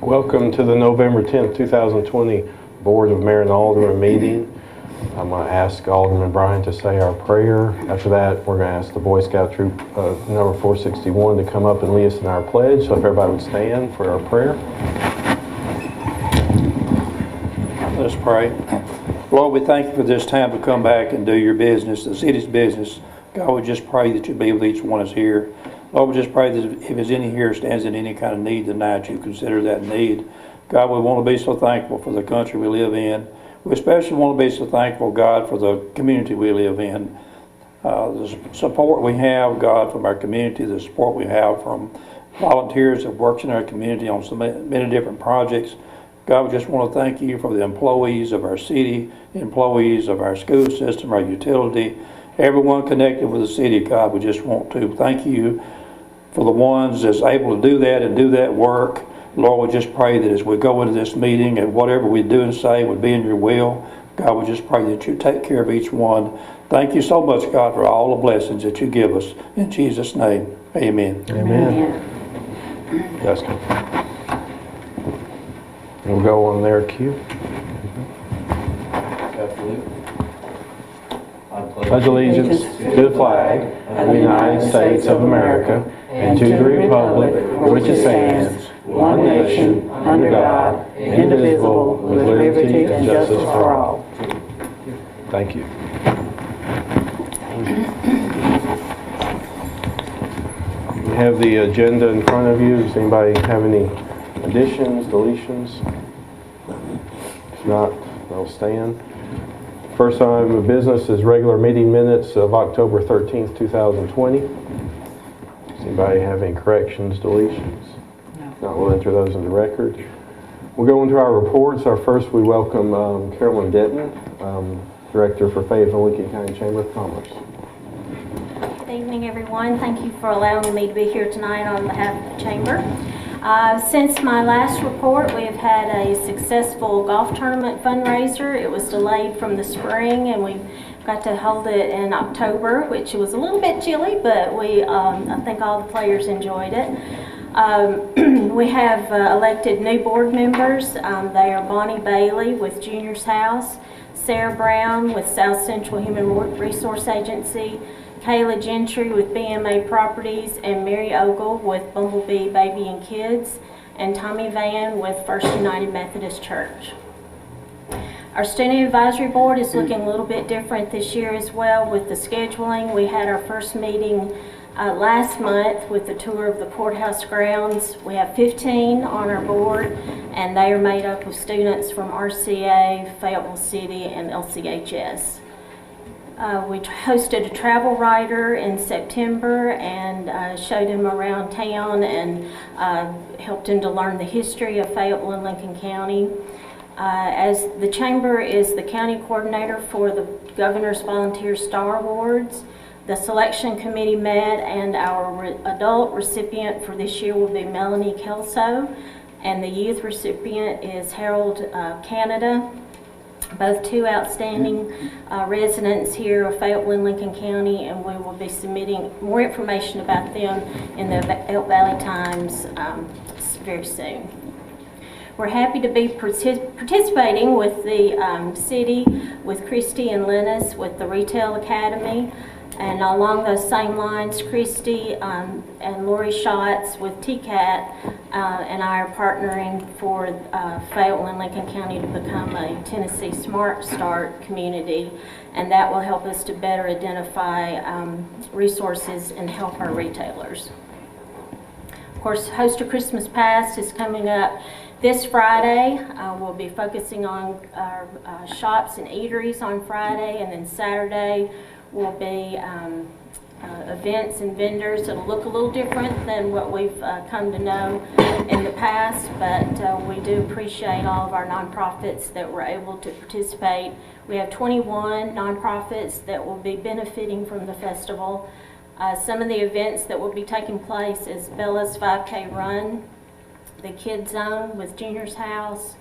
Welcome to the November 10th, 2020 Board of Mayor and Alderman meeting. I'm going to ask Alderman Bryan to say our prayer. After that, we're going to ask the Boy Scout Troop number 461 to come up and lead us in our pledge. So if everybody would stand for our prayer. Let's pray. Lord, we thank you for this time to come back and do your business, the city's business. God, we just pray that you be with each one of us here. Lord, we just pray that if there's any here stands in any kind of need tonight, you consider that need. God, we want to be so thankful for the country we live in. We especially want to be so thankful, God, for the community we live in. The support we have, God, from our community, the support we have from volunteers that work in our community on so many different projects. God, we just want to thank you for the employees of our city, employees of our school system, our utility, everyone connected with the city. God, we just want to thank you for the ones that's able to do that and do that work. Lord, we just pray that as we go into this meeting and whatever we do and say would be in your will. God, we just pray that you take care of each one. Thank you so much, God, for all the blessings that you give us. In Jesus' name, amen. Amen. Justin. We'll go on there, Q. Pledge allegiance to the flag of the United States of America and to the republic for which it stands, one nation, under God, indivisible, with liberty and justice for all. Thank you. You have the agenda in front of you. Does anybody have any additions, deletions? If not, they'll stand. First item of business is regular meeting minutes of October 13th, 2020. Does anybody have any corrections, deletions? No. If not, we'll enter those in the record. We'll go into our reports. Our first, we welcome Carolyn Denton, Director for Fayetteville Lincoln County Chamber of Commerce. Good evening, everyone. Thank you for allowing me to be here tonight on behalf of the Chamber. Since my last report, we have had a successful golf tournament fundraiser. It was delayed from the spring, and we got to hold it in October, which was a little bit chilly, but I think all the players enjoyed it. We have elected new board members. They are Bonnie Bailey with Junior's House, Sarah Brown with South Central Human Resource Agency, Kayla Gentry with BMA Properties, and Mary Ogle with Bumblebee Baby and Kids, and Tommy Van with First United Methodist Church. Our Student Advisory Board is looking a little bit different this year as well with the scheduling. We had our first meeting last month with the tour of the courthouse grounds. We have 15 on our board, and they are made up of students from RCA, Fayetteville City, and LCHS. We hosted a travel writer in September and showed him around town and helped him to learn the history of Fayetteville and Lincoln County. As the Chamber is the county coordinator for the Governor's Volunteer Star Awards, the selection committee met, and our adult recipient for this year will be Melanie Kelso, and the youth recipient is Harold Canada. Both two outstanding residents here of Fayetteville and Lincoln County, and we will be submitting more information about them in the Elk Valley Times very soon. We're happy to be participating with the city, with Christy and Lennis, with the Retail Academy. And along those same lines, Christy and Lori Schatz with TCAT and I are partnering for Fayetteville and Lincoln County to become a Tennessee Smart Start community, and that will help us to better identify resources and help our retailers. Of course, Host a Christmas Past is coming up this Friday. We'll be focusing on our shops and eateries on Friday, and then Saturday will be events and vendors that'll look a little different than what we've come to know in the past, but we do appreciate all of our nonprofits that were able to participate. We have 21 nonprofits that will be benefiting from the festival. Some of the events that will be taking place is Bella's 5K Run, the Kids Zone with Junior's House,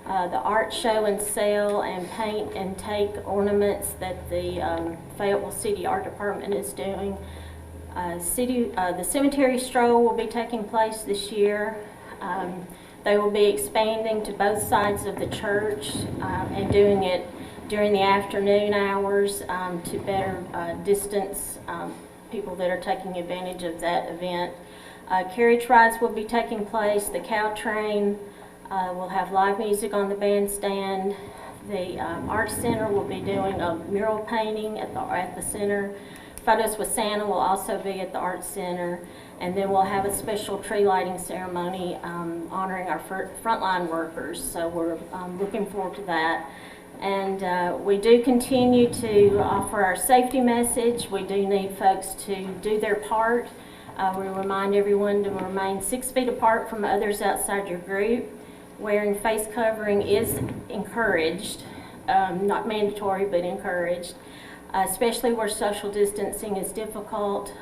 the art show and sale and paint and take ornaments that the Fayetteville City Art Department is doing. The cemetery stroll will be taking place this year. They will be expanding to both sides of the church and doing it during the afternoon hours to better distance people that are taking advantage of that event. Carriage rides will be taking place. The cow train will have live music on the bandstand. The Arts Center will be doing a mural painting at the center. Photos with Santa will also be at the Arts Center. And then we'll have a special tree lighting ceremony honoring our frontline workers. So we're looking forward to that. And we do continue to offer our safety message. We do need folks to do their part. We remind everyone to remain 6 feet apart from others outside your group. Wearing face covering is encouraged, not mandatory, but encouraged, especially where social distancing is difficult.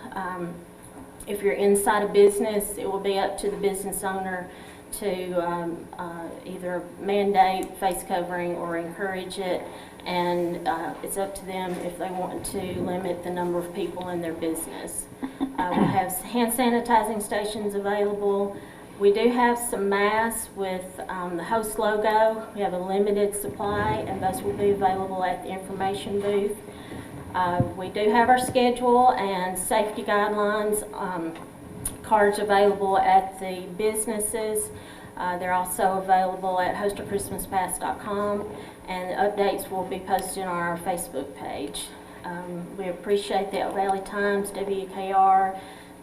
If you're inside a business, it will be up to the business owner to either mandate face covering or encourage it, and it's up to them if they want to limit the number of people in their business. We have hand sanitizing stations available. We do have some masks with the host logo. We have a limited supply, and those will be available at the information booth. We do have our schedule and safety guidelines cards available at the businesses. They're also available at hosterchristmaspass.com, and updates will be posted on our Facebook page. We appreciate the Valley Times, WKR,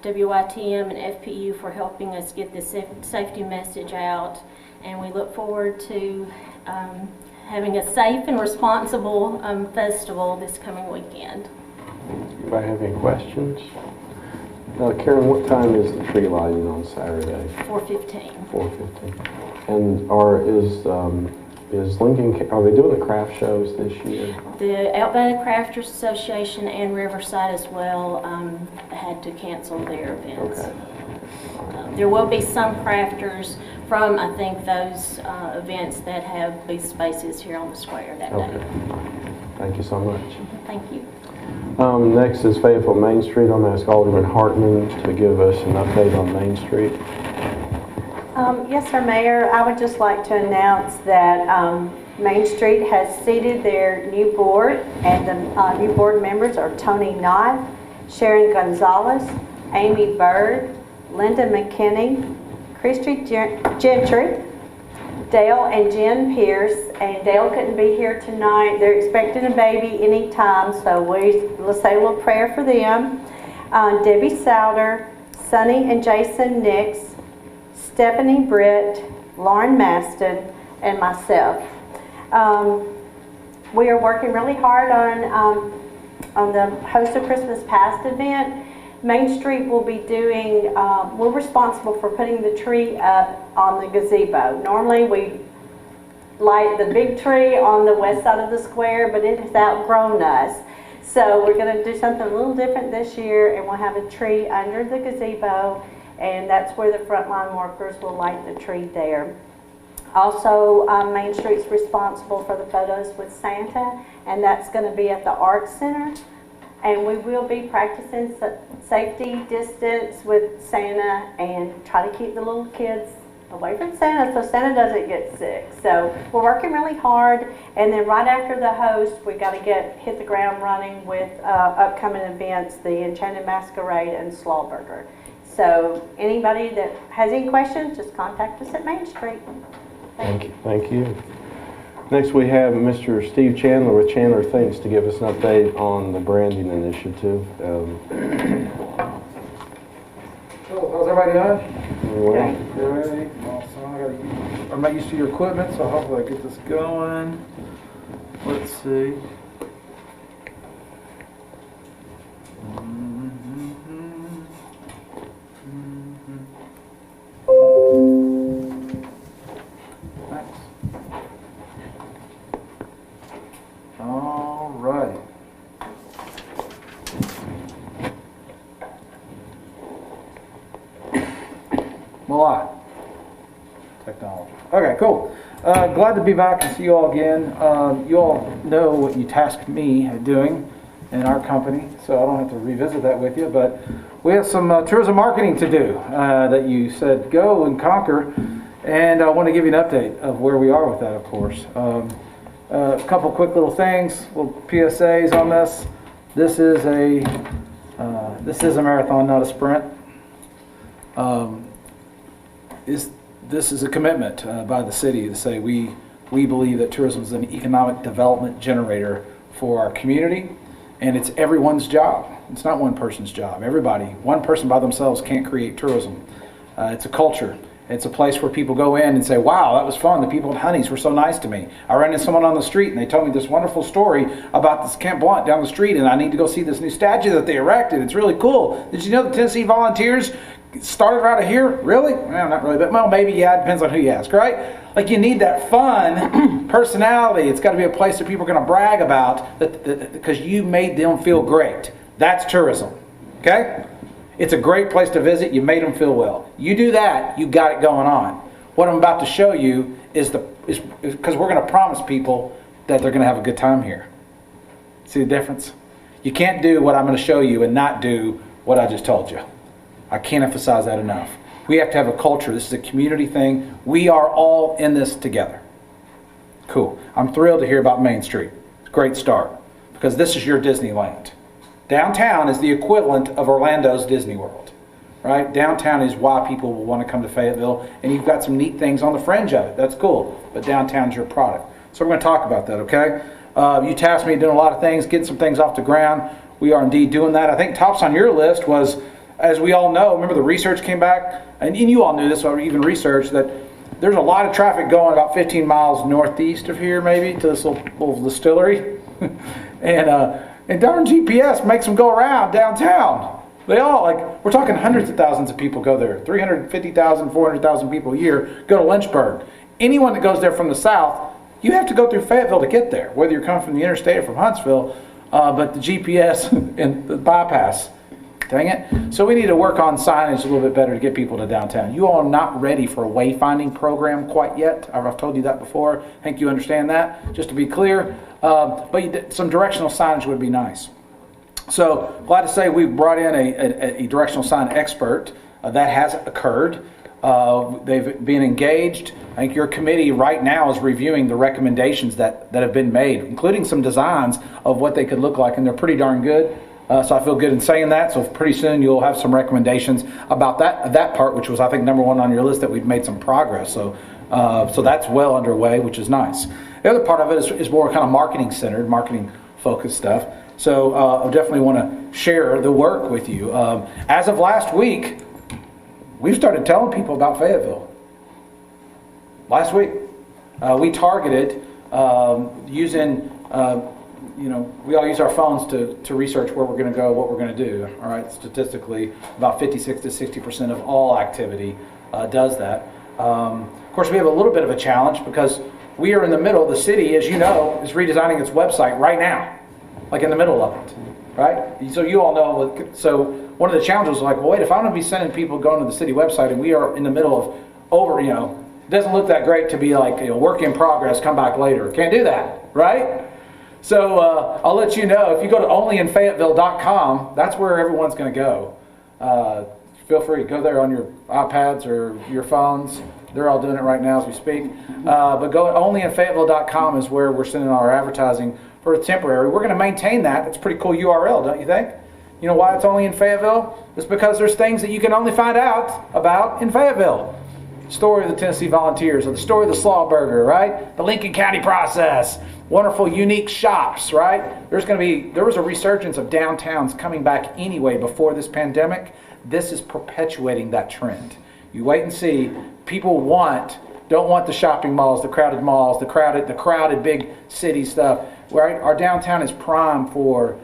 WITM, and FPU for helping us get this safety message out, and we look forward to having a safe and responsible festival this coming weekend. Anybody have any questions? Karen, what time is the tree lighting on Saturday? 4:15. 4:15. And is Lincoln, are they doing the craft shows this year? The Alderman Crafters Association and Riverside as well had to cancel their events. Okay. There will be some crafters from, I think, those events that have booth spaces here on the square that day. Thank you so much. Thank you. Next is Fayetteville Main Street. I'm going to ask Alderman Hartman to give us an update on Main Street. Yes, sir, Mayor. I would just like to announce that Main Street has seated their new board, and the new board members are Tony Knott, Sharon Gonzalez, Amy Bird, Linda McKinney, Christy Gentry, Dale and Jen Pierce, and Dale couldn't be here tonight. They're expecting a baby anytime, so let's say a little prayer for them. Debbie Souter, Sonny and Jason Nix, Stephanie Britt, Lauren Maston, and myself. We are working really hard on the Host of Christmas Past event. Main Street will be doing, we're responsible for putting the tree up on the gazebo. Normally we light the big tree on the west side of the square, but it has outgrown us. So we're going to do something a little different this year, and we'll have a tree under the gazebo, and that's where the frontline workers will light the tree there. Also, Main Street's responsible for the photos with Santa, and that's going to be at the Arts Center. And we will be practicing safety distance with Santa and try to keep the little kids away from Santa so Santa doesn't get sick. So we're working really hard, and then right after the host, we got to hit the ground running with upcoming events, the Enchanted Masquerade and Slawburger. So anybody that has any questions, just contact us at Main Street. Thank you. Thank you. Next we have Mr. Steve Chandler with Chandler Thinks to give us an update on the branding initiative. How's everybody doing? Well, Great. Awesome. I'm not used to your equipment, so hopefully I get this going. Let's see. Thanks. All right. Voila. Technology. Okay, cool. Glad to be back and see you all again. You all know what you tasked me at doing in our company, so I don't have to revisit that with you, but we have some tourism marketing to do that you said go and conquer, And I want to give you an update of where we are with that, of course. A couple quick little things, little PSAs on this. This is a marathon, not a sprint. This is a commitment by the city to say we believe that tourism is an economic development generator for our community, and it's everyone's job. It's not one person's job. Everybody, one person by themselves can't create tourism. It's a culture. It's a place where people go in and say, wow, that was fun. The people at Honey's were so nice to me. I ran into someone on the street and they told me this wonderful story about this Camp Blunt down the street, and I need to go see this new statue that they erected. It's really cool. Did you know the Tennessee Volunteers started right out here? Really? Well, not really, but well, maybe, yeah, it depends on who you ask, right? Like, you need that fun personality. It's got to be a place that people are going to brag about because you made them feel great. That's tourism, okay? It's a great place to visit. You made them feel well. You do that, you got it going on. What I'm about to show you is because we're going to promise people that they're going to have a good time here. See the difference? You can't do what I'm going to show you and not do what I just told you. I can't emphasize that enough. We have to have a culture. This is a community thing. We are all in this together. Cool. I'm thrilled to hear about Main Street. It's a great start because this is your Disneyland. Downtown is the equivalent of Orlando's Disney World, right? Downtown is why people will want to come to Fayetteville, and you've got some neat things on the fringe of it. That's cool, but downtown's your product. So we're going to talk about that, okay? You tasked me doing a lot of things, getting some things off the ground. We are indeed doing that. I think tops on your list was, as we all know, remember the research came back, and you all knew this, or even research, that there's a lot of traffic going about 15 miles northeast of here, maybe, to this little distillery. And darn GPS makes them go around downtown. They all, like, we're talking hundreds of thousands of people go there. 350,000, 400,000 people a year go to Lynchburg. Anyone that goes there from the south, you have to go through Fayetteville to get there, whether you're coming from the interstate or from Huntsville. But the GPS and the bypass, dang it. So we need to work on signage a little bit better to get people to downtown. You all are not ready for a wayfinding program quite yet. I've told you that before. I think you understand that, just to be clear. But some directional signage would be nice. So glad to say we brought in a directional sign expert. That has occurred. They've been engaged. I think your committee right now is reviewing the recommendations that have been made, including some designs of what they could look like, and they're pretty darn good. So I feel good in saying that. So pretty soon you'll have some recommendations about that part, which was, I think, number one on your list, that we've made some progress. So that's well underway, which is nice. The other part of it is more kind of marketing-centered, marketing-focused stuff. So I definitely want to share the work with you. As of last week, we've started telling people about Fayetteville. Last week, we targeted using, we all use our phones to research where we're going to go, what we're going to do. All right, statistically, about 56 to 60% of all activity does that. Of course, we have a little bit of a challenge because we are in the middle. The city, as you know, is redesigning its website right now, like in the middle of it, right? So you all know. So one of the challenges was like, well, wait, if I'm going to be sending people going to the city website and we are in the middle of it doesn't look that great to be like, work in progress, come back later. Can't do that, right? So I'll let you know, if you go to onlyinfayetteville.com, that's where everyone's going to go. Feel free to go there on your iPads or your phones. They're all doing it right now as we speak. But go onlyinfayetteville.com is where we're sending our advertising for a temporary. We're going to maintain that. It's a pretty cool URL, don't you think? You know why it's only in Fayetteville? It's because there's things that you can only find out about in Fayetteville. The story of the Tennessee Volunteers, or the story of the Slaw Burger, right? The Lincoln County process. Wonderful, unique shops, right? There was a resurgence of downtowns coming back anyway before this pandemic. This is perpetuating that trend. You wait and see. People don't want the shopping malls, the crowded malls, the crowded big city stuff. Right? Our downtown is prime for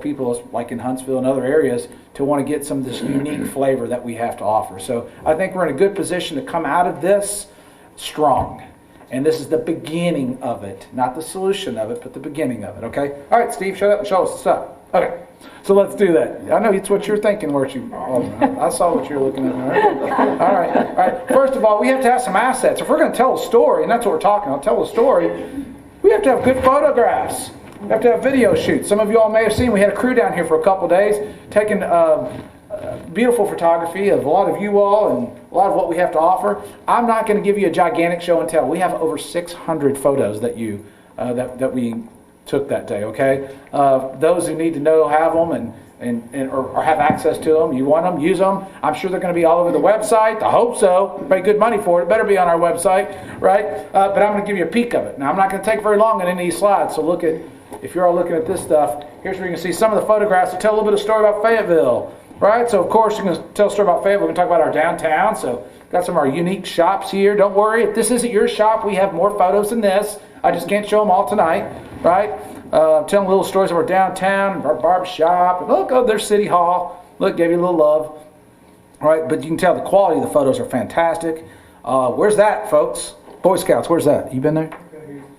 people like in Huntsville and other areas to want to get some of this unique flavor that we have to offer. So I think we're in a good position to come out of this strong. And this is the beginning of it, not the solution of it, but the beginning of it, okay? All right, Steve, shut up and show us the stuff. Okay, so let's do that. I know it's what you're thinking, weren't you? I saw what you're looking at. All right. First of all, we have to have some assets. If we're going to tell a story, and that's what we're talking about, tell a story, we have to have good photographs. We have to have video shoots. Some of you all may have seen, we had a crew down here for a couple days taking beautiful photography of a lot of you all and a lot of what we have to offer. I'm not going to give you a gigantic show and tell. We have over 600 photos that that we took that day, okay? Those who need to know have them or have access to them. You want them, use them. I'm sure they're going to be all over the website. I hope so. Pay good money for it. It better be on our website, right? But I'm going to give you a peek of it. Now, I'm not going to take very long on any of these slides, so if you're all looking at this stuff, here's where you can see some of the photographs that tell a little bit of story about Fayetteville, right? So, of course, you're going to tell a story about Fayetteville. We're going to talk about our downtown. So, got some of our unique shops here. Don't worry. If this isn't your shop, we have more photos than this. I just can't show them all tonight, right? Telling little stories of our downtown, our barber shop. And look, oh, there's City Hall. Look, gave you a little love. Right, but you can tell the quality of the photos are fantastic. Where's that, folks? Boy Scouts, where's that? You been there?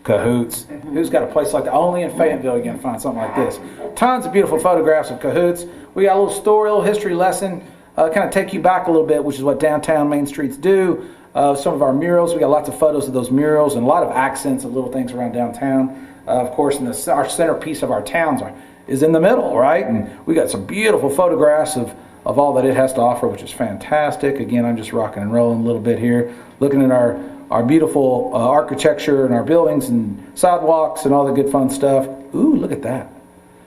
Cahoots. Who's got a place like that? Only in Fayetteville you're going to find something like this. Tons of beautiful photographs of Cahoots. We got a little story, a little history lesson, kind of take you back a little bit, which is what downtown Main Streets do. Some of our murals, we got lots of photos of those murals and a lot of accents of little things around downtown. Of course, our centerpiece of our towns is in the middle, right? And we got some beautiful photographs of all that it has to offer, which is fantastic. Again, I'm just rocking and rolling a little bit here, looking at our beautiful architecture and our buildings and sidewalks and all the good fun stuff. Ooh, look at that.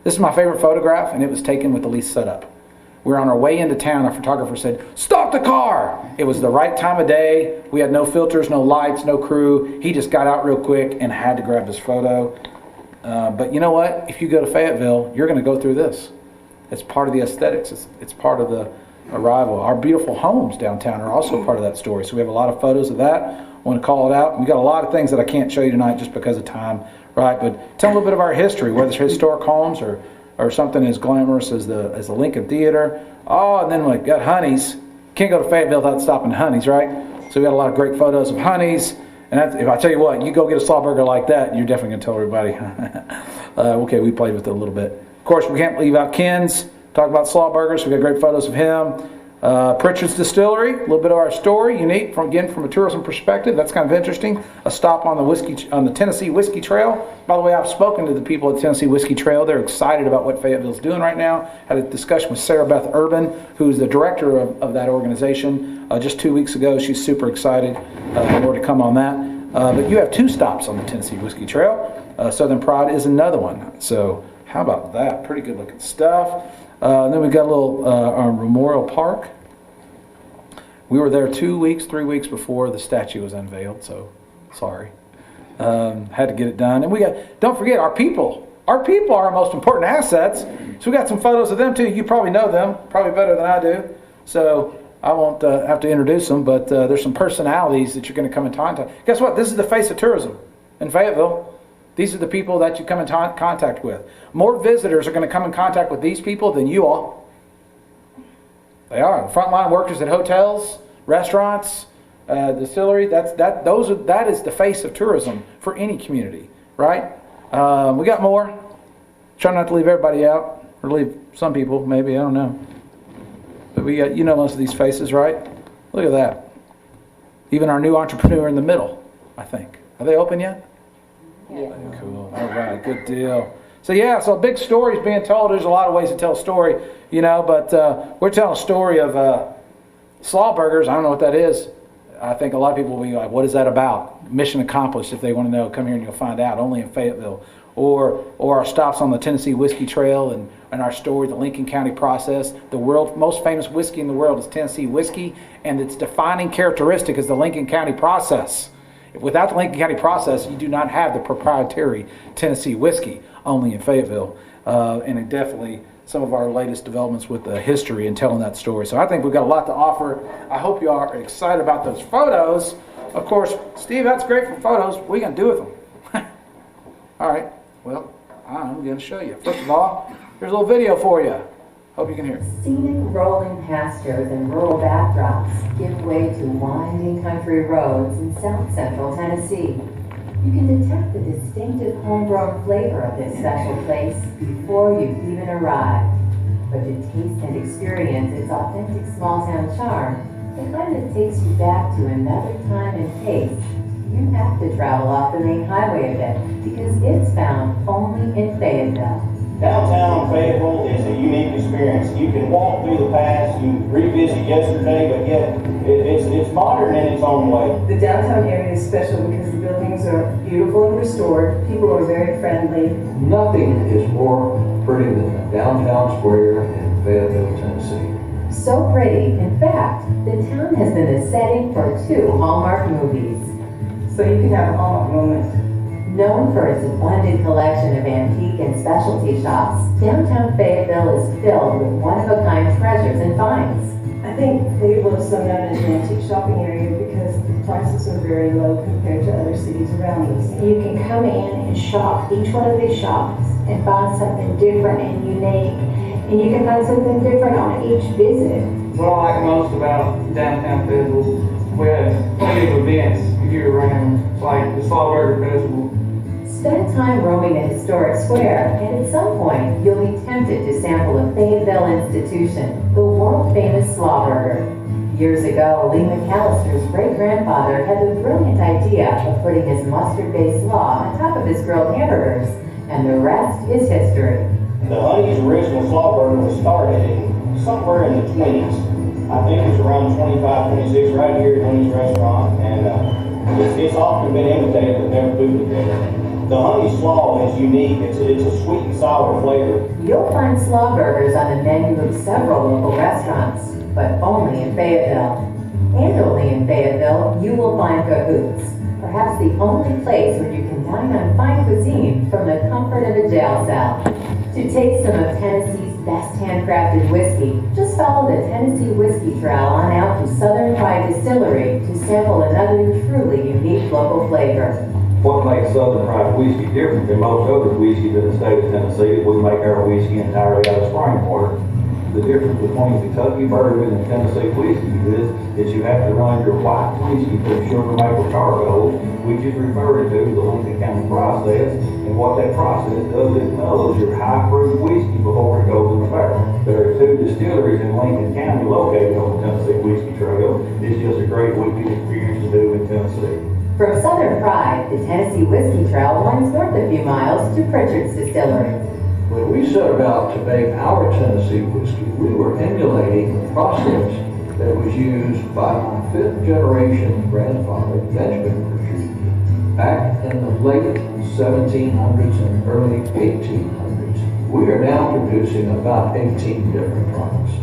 This is my favorite photograph, and it was taken with the least setup. We were on our way into town. Our photographer said, "Stop the car!" It was the right time of day. We had no filters, no lights, no crew. He just got out real quick and had to grab this photo. But you know what? If you go to Fayetteville, you're going to go through this. It's part of the aesthetics. It's part of the arrival. Our beautiful homes downtown are also part of that story. So we have a lot of photos of that. I want to call it out. We got a lot of things that I can't show you tonight just because of time, right? But tell a little bit of our history, whether it's historic homes or something as glamorous as the Lincoln Theater. Oh, and then we got Honey's. Can't go to Fayetteville without stopping at Honey's, right? So we got a lot of great photos of Honey's. And if I tell you what, you go get a slaw burger like that, you're definitely going to tell everybody. Okay, we played with it a little bit. Of course, we can't leave out Ken's. Talk about slaw burgers. We got great photos of him. Pritchard's Distillery, a little bit of our story, unique from a tourism perspective. That's kind of interesting. A stop on the Tennessee Whiskey Trail. By the way, I've spoken to the people at Tennessee Whiskey Trail. They're excited about what Fayetteville's doing right now. Had a discussion with Sarah Beth Urban, who's the director of that organization, just 2 weeks ago. She's super excited. More to come on that. But you have 2 stops on the Tennessee Whiskey Trail. Southern Pride is another one. So how about that? Pretty good looking stuff. Then we got a little our Memorial Park. We were there 2 weeks, 3 weeks before the statue was unveiled, so sorry. Had to get it done. And don't forget, our people. Our people are our most important assets. So we got some photos of them too. You probably know them, probably better than I do. So I won't have to introduce them, but there's some personalities that you're going to come in contact. Guess what? This is the face of tourism in Fayetteville. These are the people that you come in contact with. More visitors are going to come in contact with these people than you all. They are. Frontline workers at hotels, restaurants, distillery. That is the face of tourism for any community, right? We got more. Try not to leave everybody out, or leave some people, maybe, I don't know. But we got, most of these faces, right? Look at that. Even our new entrepreneur in the middle, I think. Are they open yet? Yeah. Cool. All right, good deal. So a big story is being told. There's a lot of ways to tell a story, but we're telling a story of slaw burgers. I don't know what that is. I think a lot of people will be like, what is that about? Mission accomplished. If they want to know, come here and you'll find out. Only in Fayetteville. Or our stops on the Tennessee Whiskey Trail and our story, the Lincoln County process. The world's most famous whiskey in the world is Tennessee whiskey, and its defining characteristic is the Lincoln County process. Without the Lincoln County process, you do not have the proprietary Tennessee whiskey, only in Fayetteville. And it definitely some of our latest developments with the history and telling that story. So I think we've got a lot to offer. I hope you are excited about those photos. Of course, Steve, that's great for photos. What are you going to do with them? All right. Well, I'm going to show you. First of all, here's a little video for you. Hope you can hear. Scenic rolling pastures and rural backdrops give way to winding country roads in south central Tennessee. You can detect the distinctive homegrown flavor of this special place before you even arrive. But to taste and experience its authentic small-town charm, the kind that takes you back to another time and place, you have to travel off the main highway a bit because it's found only in Fayetteville. Downtown Fayetteville is a unique experience. You can walk through the past, you revisit yesterday, but yet it's modern in its own way. The downtown area is special because the buildings are beautiful and restored. People are very friendly. Nothing is more pretty than the downtown square in Fayetteville, Tennessee. So pretty, in fact, the town has been the setting for 2 Hallmark movies. So you can have a Hallmark moment. Known for its abundant collection of antique and specialty shops, downtown Fayetteville is filled with one-of-a-kind treasures and finds. I think Fayetteville is so known as an antique shopping area because the prices are very low compared to other cities around us. You can come in and shop each one of these shops and find something different and unique. And you can find something different on each visit. What I like most about downtown Fayetteville, we have plenty of events year-round, like the Slaw Burger Festival. Spend time roaming the historic square, and at some point, you'll be tempted to sample a Fayetteville institution, the world-famous Slaw Burger. Years ago, Lee McAllister's great-grandfather had the brilliant idea of putting his mustard-based slaw on top of his grilled hamburgers, and the rest is history. The Honey's original Slaw Burger was started in somewhere in the 20s. I think it was around 25, 26, right here at Honey's restaurant, and it's often been imitated but never duplicated. The Honey Slaw is unique. It's a sweet and sour flavor. You'll find slaw burgers on the menu of several local restaurants, but only in Fayetteville. And only in Fayetteville, you will find Cahoots, perhaps the only place where you can dine on fine cuisine from the comfort of a jail cell. To taste some of Tennessee's best handcrafted whiskey, just follow the Tennessee Whiskey Trail on out to Southern Pride Distillery to sample another truly unique local flavor. What makes Southern Pride whiskey different than most other whiskeys in the state of Tennessee is we make our whiskey entirely out of spring water. The difference between Kentucky bourbon and Tennessee whiskey is you have to run your white whiskey through sugar maple charcoal, which is referred to as the Lincoln County process, and what that process does is mellows your high-proof whiskey before it goes in the barrel. There are 2 distilleries in Lincoln County located on the Tennessee Whiskey Trail. It's just a great weekend experience to do in Tennessee. From Southern Pride, the Tennessee Whiskey Trail winds north a few miles to Pritchard's Distillery. When we set about to make our Tennessee whiskey, we were emulating the process that was used by my 5th-generation grandfather, Benjamin Pritchard, back in the late 1700s and early 1800s. We are now producing about 18 different products.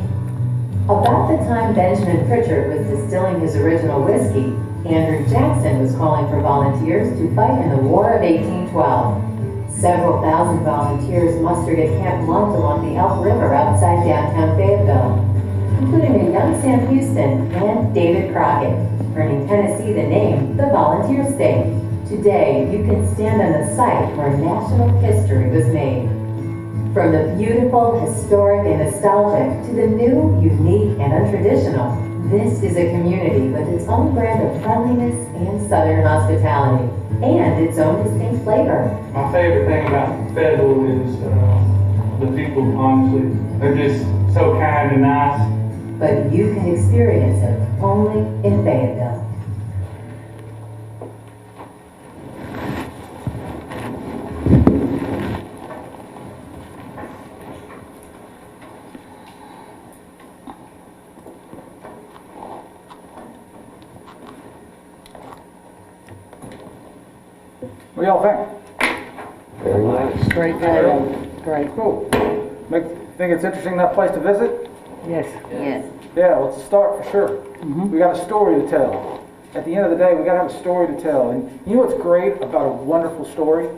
About the time Benjamin Pritchard was distilling his original whiskey, Andrew Jackson was calling for volunteers to fight in the War of 1812. Several thousand volunteers mustered at Camp Lunt along the Elk River outside downtown Fayetteville, including a young Sam Houston and David Crockett, earning Tennessee the name the Volunteer State. Today, you can stand on the site where national history was made. From the beautiful, historic, and nostalgic to the new, unique, and untraditional, this is a community with its own brand of friendliness and Southern hospitality, and its own distinct flavor. My favorite thing about Fayetteville is the people, honestly. They're just so kind and nice. But you can experience it only in Fayetteville. What do y'all think? Very nice. Great, great. Cool. Think it's interesting, that place to visit? Yes. Yes. Yeah, well, it's a start for sure. We got a story to tell. At the end of the day, we got to have a story to tell. And you know what's great about a wonderful story?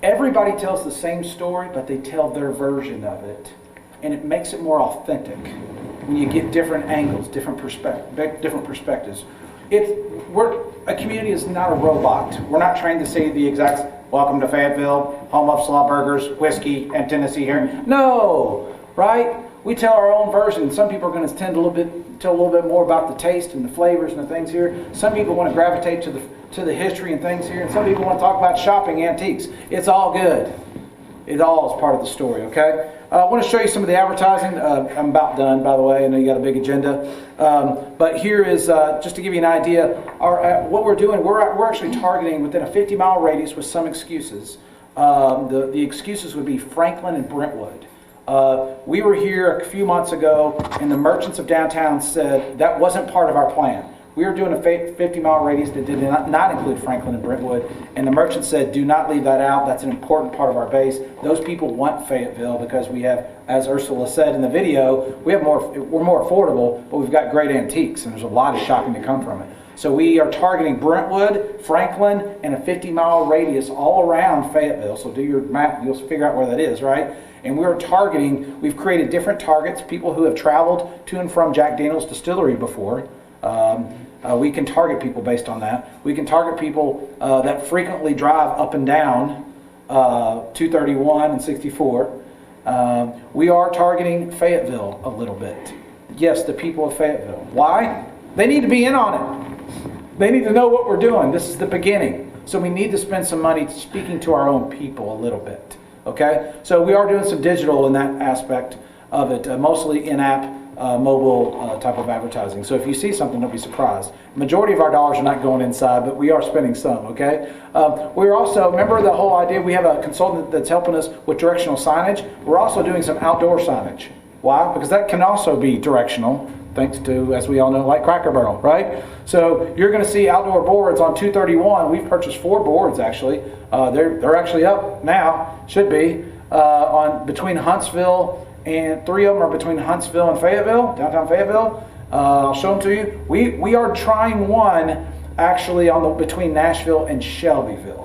Everybody tells the same story, but they tell their version of it. And it makes it more authentic when you get different angles, different perspectives. A community is not a robot. We're not trying to say the exact, welcome to Fayetteville, home of slaw burgers, whiskey, and Tennessee herring. No, right? We tell our own version. Some people are going to tell a little bit more about the taste and the flavors and the things here. Some people want to gravitate to the history and things here, and some people want to talk about shopping antiques. It's all good. It all is part of the story, okay? I want to show you some of the advertising. I'm about done, by the way. I know you got a big agenda. But here is, just to give you an idea, what we're doing, we're actually targeting within a 50-mile radius with some excuses. The excuses would be Franklin and Brentwood. We were here a few months ago, and the merchants of downtown said that wasn't part of our plan. We were doing a 50-mile radius that did not include Franklin and Brentwood, and the merchant said, do not leave that out. That's an important part of our base. Those people want Fayetteville because we have, as Ursula said in the video, we're more affordable, but we've got great antiques, and there's a lot of shopping to come from it. So we are targeting Brentwood, Franklin, and a 50-mile radius all around Fayetteville. So do your math, you'll figure out where that is, right? And we are targeting, we've created different targets, people who have traveled to and from Jack Daniel's Distillery before. We can target people based on that. We can target people that frequently drive up and down 231 and 64. We are targeting Fayetteville a little bit. Yes, the people of Fayetteville. Why? They need to be in on it. They need to know what we're doing. This is the beginning. So we need to spend some money speaking to our own people a little bit. Okay? So we are doing some digital in that aspect of it, mostly in-app, mobile type of advertising. So if you see something, don't be surprised. Majority of our dollars are not going inside, but we are spending some, okay? We're also, remember the whole idea, we have a consultant that's helping us with directional signage. We're also doing some outdoor signage. Why? Because that can also be directional, thanks to, as we all know, like Cracker Barrel, right? So you're going to see outdoor boards on 231. We've purchased 4 boards, actually. They're actually up now, should be, on between Huntsville, and 3 of them are between Huntsville and Fayetteville, downtown Fayetteville. I'll show them to you. We are trying one actually on between Nashville and Shelbyville.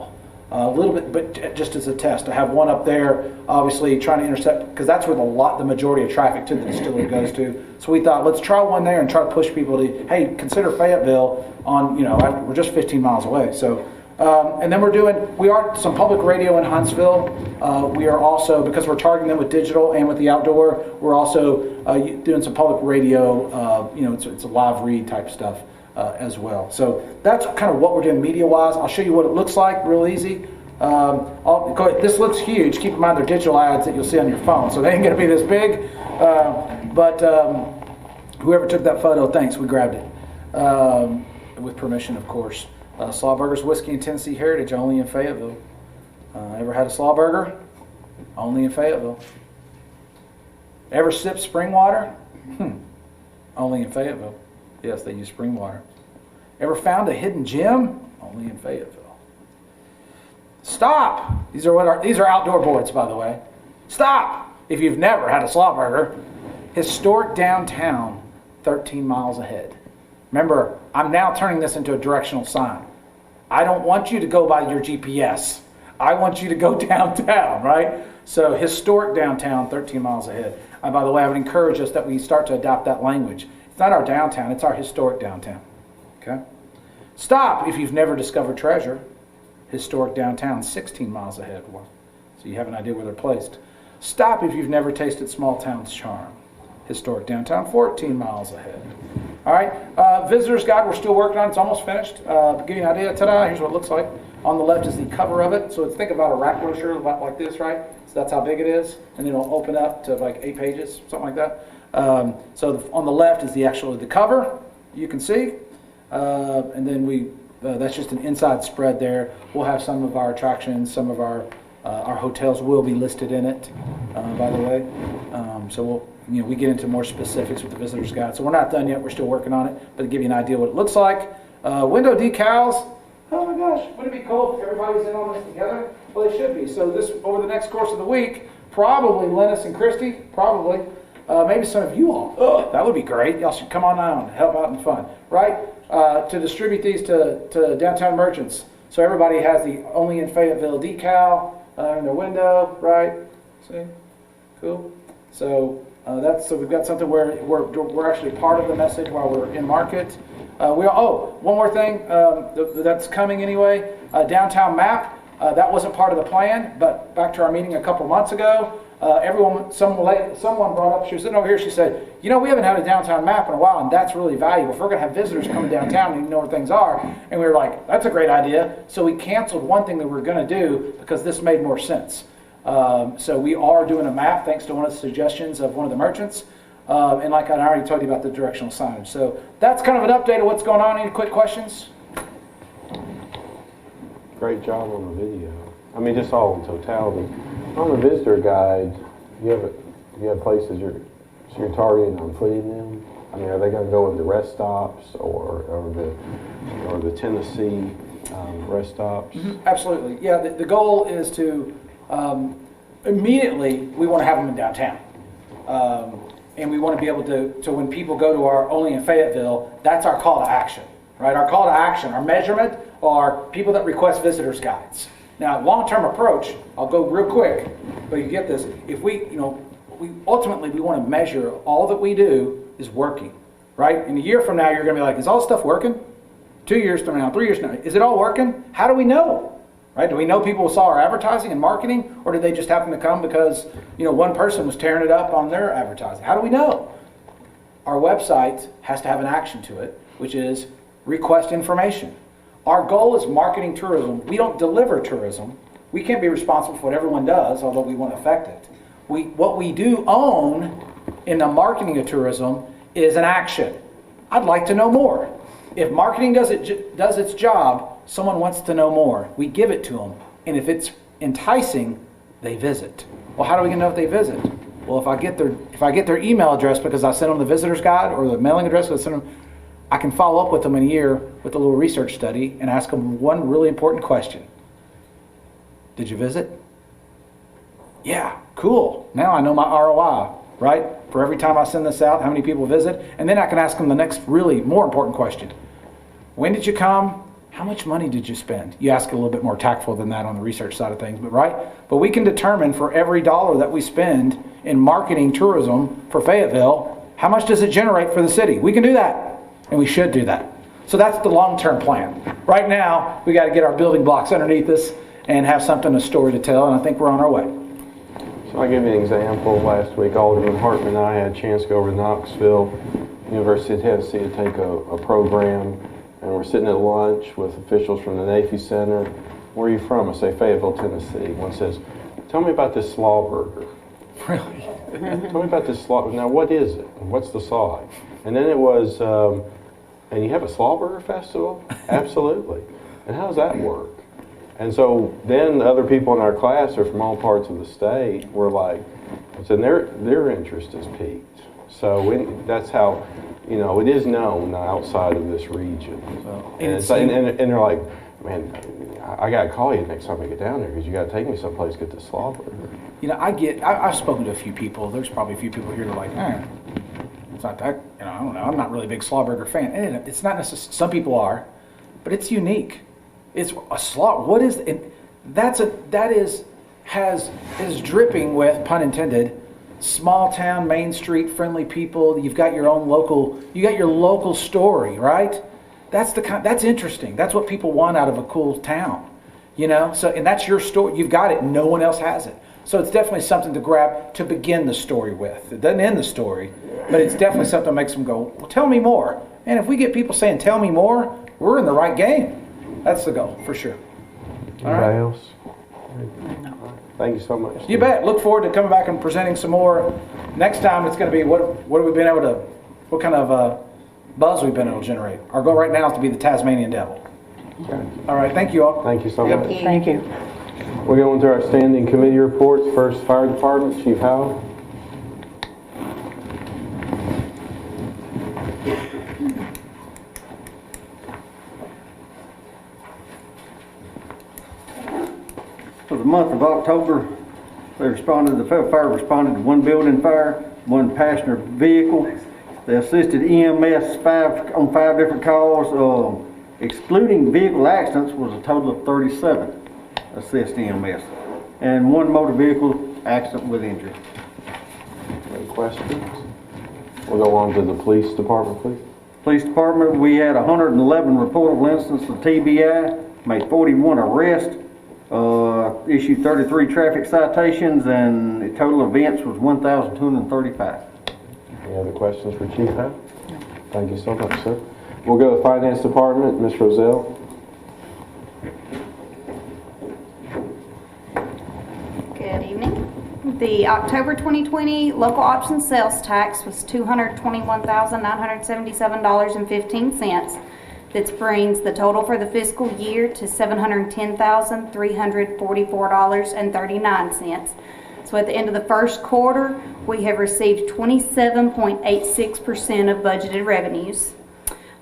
A little bit, but just as a test. I have one up there, obviously trying to intercept, because that's where the majority of traffic to the distillery goes to. So we thought, let's try one there and try to push people to, hey, consider Fayetteville on, we're just 15 miles away. So, and then we are some public radio in Huntsville. We are also, because we're targeting them with digital and with the outdoor, we're also doing some public radio, it's a live read type stuff as well. So that's kind of what we're doing media-wise. I'll show you what it looks like real easy. This looks huge. Keep in mind they're digital ads that you'll see on your phone, so they ain't going to be this big. But whoever took that photo, thanks, we grabbed it. With permission, of course. Slawburger's Whiskey and Tennessee Heritage, only in Fayetteville. Ever had a Slawburger? Only in Fayetteville. Ever sipped spring water? Only in Fayetteville. Yes, they use spring water. Ever found a hidden gem? Only in Fayetteville. Stop! These are outdoor boards, by the way. Stop! If you've never had a Slawburger. Historic downtown, 13 miles ahead. Remember, I'm now turning this into a directional sign. I don't want you to go by your GPS. I want you to go downtown, right? So historic downtown, 13 miles ahead. And by the way, I would encourage us that we start to adopt that language. It's not our downtown, it's our historic downtown. Okay? Stop if you've never discovered treasure. Historic downtown, 16 miles ahead. So you have an idea where they're placed. Stop if you've never tasted small town's charm. Historic downtown, 14 miles ahead. All right, visitor's guide we're still working on. It's almost finished. To give you an idea, ta-da, here's what it looks like. On the left is the cover of it. So think about a rack brochure about like this, right? So that's how big it is. And then it'll open up to like 8 pages, something like that. So on the left is the cover, you can see. And then that's just an inside spread there. We'll have some of our attractions, some of our hotels will be listed in it, by the way. So we get into more specifics with the visitor's guide. So we're not done yet. We're still working on it, but to give you an idea what it looks like. Window decals. Oh my gosh, wouldn't it be cool if everybody's in on this together? Well, they should be. So this, over the next course of the week, probably Lennis and Christy, probably. Maybe some of you all. That would be great. Y'all should come on down and help out in fun, right? To distribute these to downtown merchants. So everybody has the Only in Fayetteville decal in their window, right? See? Cool. So so we've got something where we're actually part of the message while we're in market. One more thing that's coming anyway. Downtown map. That wasn't part of the plan, but back to our meeting a couple months ago. Someone brought up, she was sitting over here, she said, we haven't had a downtown map in a while, and that's really valuable. If we're going to have visitors coming downtown, we need to know where things are. And we were like, that's a great idea. So we canceled one thing that we were going to do because this made more sense. So we are doing a map, thanks to one of the suggestions of one of the merchants. And like I already told you about the directional signage. So that's kind of an update of what's going on. Any quick questions? Great job on the video. I mean, just all in totality. On the visitor guide, you have places you're targeting on fleeing them? I mean, are they going to go into rest stops or the Tennessee rest stops? Absolutely. Yeah, the goal is to immediately, we want to have them in downtown. And we want to be able to when people go to our Only in Fayetteville, that's our call to action, right? Our call to action, our measurement are people that request visitors guides. Now, long-term approach, I'll go real quick, but you get this. If we ultimately want to measure all that we do is working, right? In a year from now, you're going to be like, is all this stuff working? 2 years from now, 3 years from now, is it all working? How do we know? Right? Do we know people saw our advertising and marketing, or did they just happen to come because one person was tearing it up on their advertising? How do we know? Our website has to have an action to it, which is request information. Our goal is marketing tourism. We don't deliver tourism. We can't be responsible for what everyone does, although we want to affect it. What we do own in the marketing of tourism is an action. I'd like to know more. If marketing does its job, someone wants to know more. We give it to them. And if it's enticing, they visit. Well, how are we going to know if they visit? Well, if I get their email address because I sent them the visitor's guide or the mailing address, I can follow up with them in a year with a little research study and ask them one really important question. Did you visit? Yeah, cool. Now I know my ROI, right? For every time I send this out, how many people visit? And then I can ask them the next really more important question. When did you come? How much money did you spend? You ask a little bit more tactful than that on the research side of things, but right? But we can determine for every dollar that we spend in marketing tourism for Fayetteville, how much does it generate for the city? We can do that, and we should do that. So that's the long-term plan. Right now, we got to get our building blocks underneath us and have something, a story to tell, and I think we're on our way. So I'll give you an example. Last week, Alderman Hartman and I had a chance to go over to Knoxville, University of Tennessee, to take a program. And we're sitting at lunch with officials from the Navy Center. Where are you from? I say, Fayetteville, Tennessee. One says, tell me about this slaw burger. Really? Tell me about this slaw. Now, what is it? What's the slaw? And then it was, and you have a slaw burger festival? Absolutely. And how does that work? And so then other people in our class are from all parts of the state. We're like, and their interest is piqued. So that's how, it is known outside of this region. And they're like, man, I got to call you next time I get down there because you got to take me someplace to get this slaw burger. I've spoken to a few people. There's probably a few people here that are like, it's not that, I don't know. I'm not really a big slaw burger fan. And it's not necessarily, some people are, but it's unique. It's a slaw. What is it? That is dripping with, pun intended, small town, Main Street friendly people. You've got your own local story, right? That's interesting. That's what people want out of a cool town, So, and that's your story. You've got it. No one else has it. So it's definitely something to grab to begin the story with. It doesn't end the story, but it's definitely something that makes them go, well, tell me more. And if we get people saying, tell me more, we're in the right game. That's the goal, for sure. Anybody else? Thank you so much. You bet. Look forward to coming back and presenting some more. Next time it's going to be what have we been able to, what kind of buzz we've been able to generate. Our goal right now is to be the Tasmanian devil. Okay. All right. Thank you all. Thank you so much. Thank you. We're going to our standing committee reports. First, Fire Department, Chief Howell. For the month of October, the Fayetteville Fire responded to one building fire, one passenger vehicle. They assisted EMS on five different calls. Excluding vehicle accidents was a total of 37 assist EMS, and one motor vehicle accident with injury. Any questions? We'll go on to the police department, please. Police department, we had 111 reportable incidents of TBI, made 41 arrests, issued 33 traffic citations, and the total events was 1,235. Any other questions for Chief Howell? Thank you so much, sir. We'll go to Finance Department, Ms. Roselle. Good evening. The October 2020 local option sales tax was $221,977.15. That brings the total for the fiscal year to $710,344.39. So at the end of the first quarter, we have received 27.86% of budgeted revenues.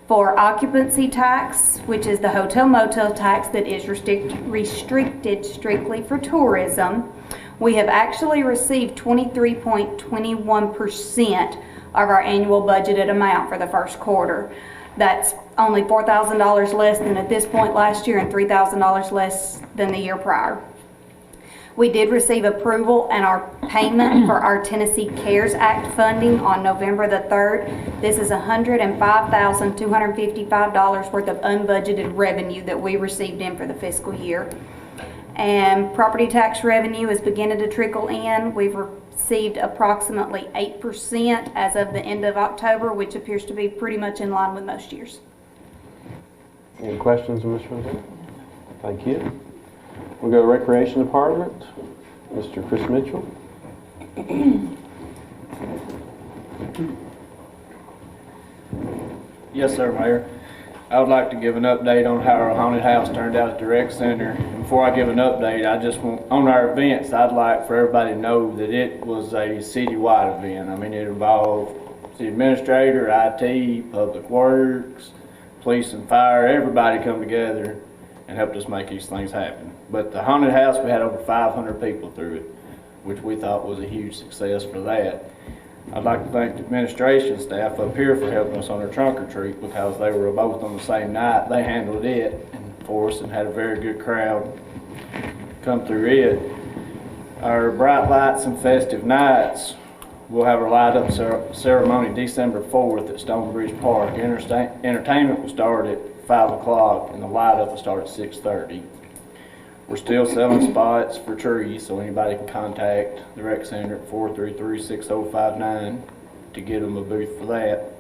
For occupancy tax, which is the hotel motel tax that is restricted strictly for tourism, we have actually received 23.21% of our annual budgeted amount for the first quarter. That's only $4,000 less than at this point last year and $3,000 less than the year prior. We did receive approval and our payment for our Tennessee CARES Act funding on November the 3rd. This is $105,255 worth of unbudgeted revenue that we received in for the fiscal year. And property tax revenue is beginning to trickle in. We've received approximately 8% as of the end of October, which appears to be pretty much in line with most years. Any questions, Mr. President? Thank you. We'll go to Recreation Department. Mr. Chris Mitchell. Yes, sir, Mayor. I would like to give an update on how our haunted house turned out at the rec center. And before I give an update, I just want, on our events, I'd like for everybody to know that it was a citywide event. I mean, it involved the administrator, IT, public works, police and fire, everybody come together and helped us make these things happen. But the haunted house, we had over 500 people through it, which we thought was a huge success for that. I'd like to thank the administration staff up here for helping us on our trunk or treat because they were both on the same night. They handled it for us and had a very good crowd come through it. Our bright lights and festive nights, we'll have our light up ceremony December 4th at Stonebridge Park. Entertainment will start at 5 o'clock and the light up will start at 6:30. We're still selling spots for trees, so anybody can contact the rec center at 433-6059 to get them a booth for that.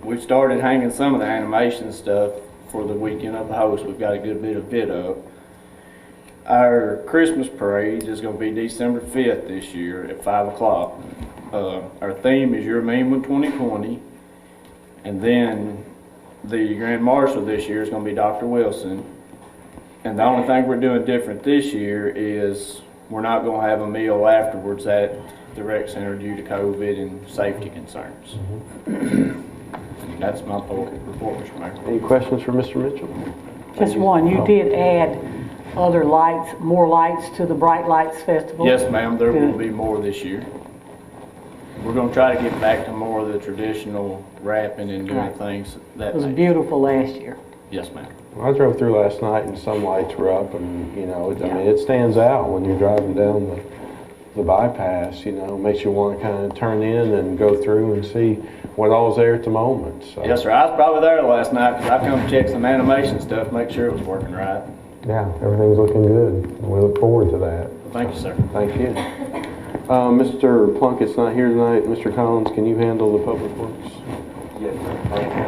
We've started hanging some of the animation stuff for the weekend of the host. We've got a good bit of it up. Our Christmas parade is going to be December 5th this year at 5 o'clock. Our theme is Your Mean One 2020, and then the Grand Marshal this year is going to be Dr. Wilson. And the only thing we're doing different this year is we're not going to have a meal afterwards at the rec center due to COVID and safety concerns. That's my report, Mr. Mayor. Any questions for Mr. Mitchell? Just one. You did add other lights, more lights to the Bright Lights Festival? Yes, ma'am. There will be more this year. We're going to try to get back to more of the traditional wrapping and doing things that It was beautiful last year. Yes, ma'am. I drove through last night and some lights were up, and you know, I mean, it stands out when you're driving down the bypass. You know, makes you want to kind of turn in and go through and see what all's there at the moment. So. Yes, sir. I was probably there last night because I come to check some animation stuff, make sure it was working right. Yeah, everything's looking good. We look forward to that. Thank you, sir. Thank you. Mr. Plunkett's not here tonight. Mr. Collins, can you handle the public works? Yes, sir. Thank you.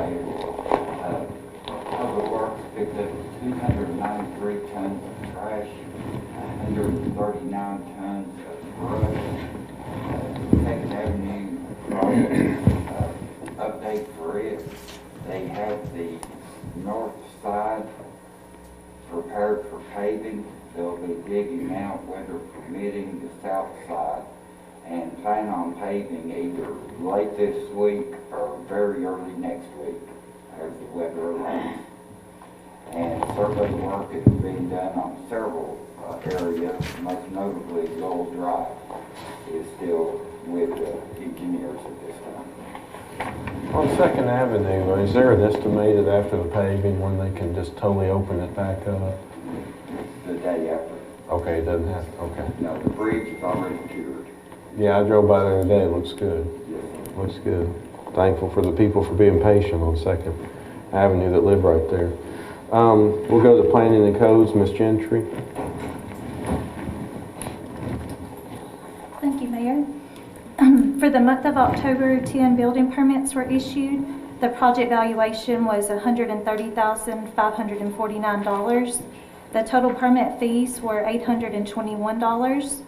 Public Works picked up 293 tons of trash, 139 tons of brush. Second Avenue update for it. They have the north side prepared for paving. They'll be digging out, weather permitting, the south side, and plan on paving either late this week or very early next week as the weather allows. And survey work is being done on several areas, most notably Gold Drive is still with the engineers at this time. On 2nd Avenue, is there an estimated after the paving when they can just totally open it back up? The day after. Okay, it doesn't have, okay. No, the bridge is already cured. Yeah, I drove by there today. It looks good. Yes. Looks good. Thankful for the people for being patient on 2nd Avenue that live right there. We'll go to Planning and Codes, Ms. Gentry. Thank you, Mayor. For the month of October, 10 building permits were issued. The project valuation was $130,549. The total permit fees were $821.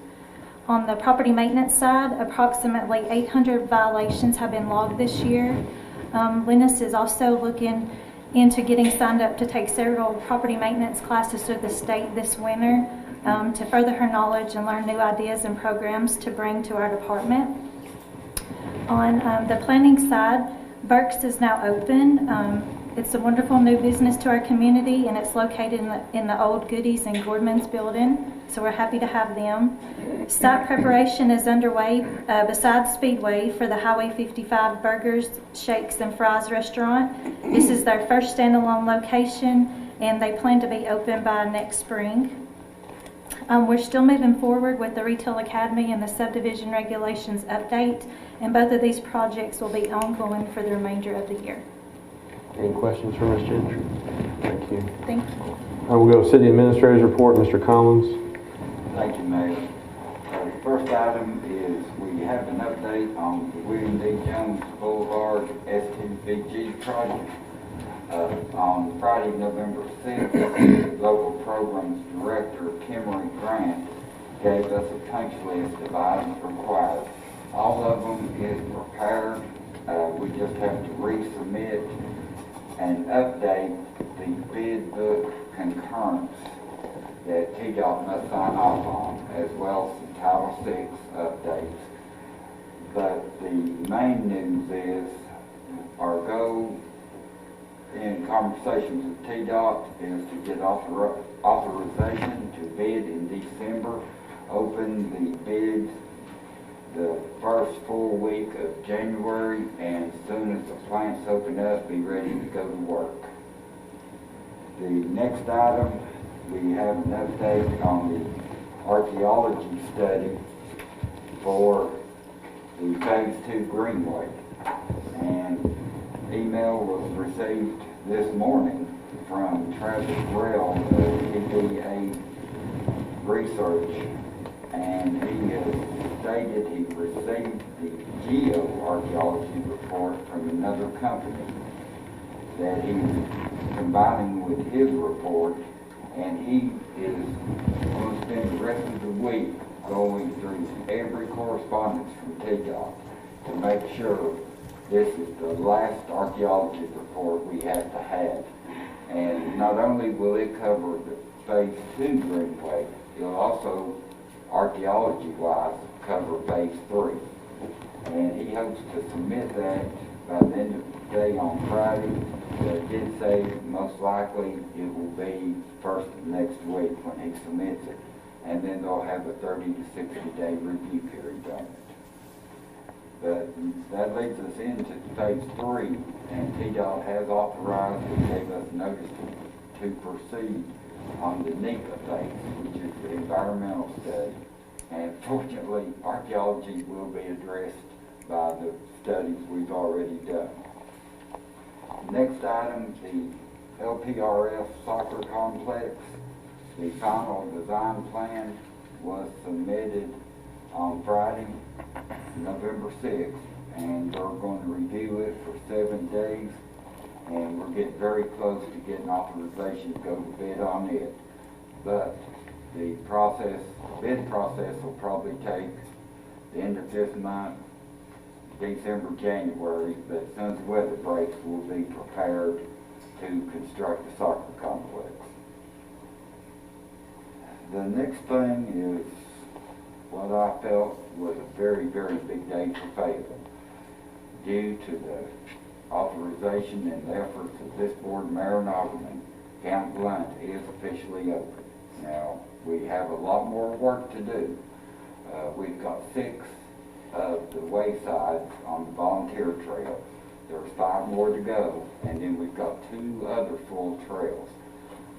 On the property maintenance side, approximately 800 violations have been logged this year. Linus is also looking into getting signed up to take several property maintenance classes through the state this winter to further her knowledge and learn new ideas and programs to bring to our department. On the planning side, Burke's is now open. It's a wonderful new business to our community, and it's located in the old Goodies and Gordman's building, so we're happy to have them. Site preparation is underway beside Speedway for the Highway 55 Burgers, Shakes, and Fries restaurant. This is their first standalone location, and they plan to be open by next spring. We're still moving forward with the Retail Academy and the subdivision regulations update, and both of these projects will be ongoing for the remainder of the year. Any questions for Ms. Gentry? Thank you. Thank you. We'll go to City Administrator's report, Mr. Collins. Thank you, Mayor. The first item is we have an update on the William D. Jones Boulevard STVG project. On Friday, November 6th, local programs director Kimmery Grant gave us a punch list of items required. All of them is prepared. We just have to resubmit and update the bid book concurrence that TDOT must sign off on, as well as some Title VI updates. But the main news is our goal in conversations with TDOT is to get authorization to bid in December, open the bids the first full week of January, and as soon as the plants open up, be ready to go to work. The next item, we have an update on the archaeology study for the Phase 2 Greenway. And email was received this morning from Travis Rell of TDA Research, and he has stated he received the geoarchaeology report from another company that he's combining with his report, and he is going to spend the rest of the week going through every correspondence from TDOT to make sure this is the last archaeology report we have to have. And not only will it cover the Phase 2 Greenway, it'll also, archaeology-wise, cover Phase 3. And he hopes to submit that by the end of the day on Friday. But did say most likely it will be first of next week when he submits it. And then they'll have a 30 to 60-day review period on it. But that leads us into Phase 3, and TDOT has authorized and gave us notice to proceed on the NEPA phase, which is the environmental study. And fortunately, archaeology will be addressed by the studies we've already done. Next item, the LPRF soccer complex. The final design plan was submitted on Friday, November 6th, and we're going to review it for 7 days, and we're getting very close to getting authorization to go to bid on it. But the bid process will probably take the end of this month, December, January, but as soon as the weather breaks, we'll be prepared to construct the soccer complex. The next thing is what I felt was a very, very big day for Fayetteville. Due to the authorization and efforts of this board, Mayor and Alderman, Camp Blunt is officially open. Now, we have a lot more work to do. We've got 6 of the waysides on the volunteer trail. There's 5 more to go, and then we've got 2 other full trails.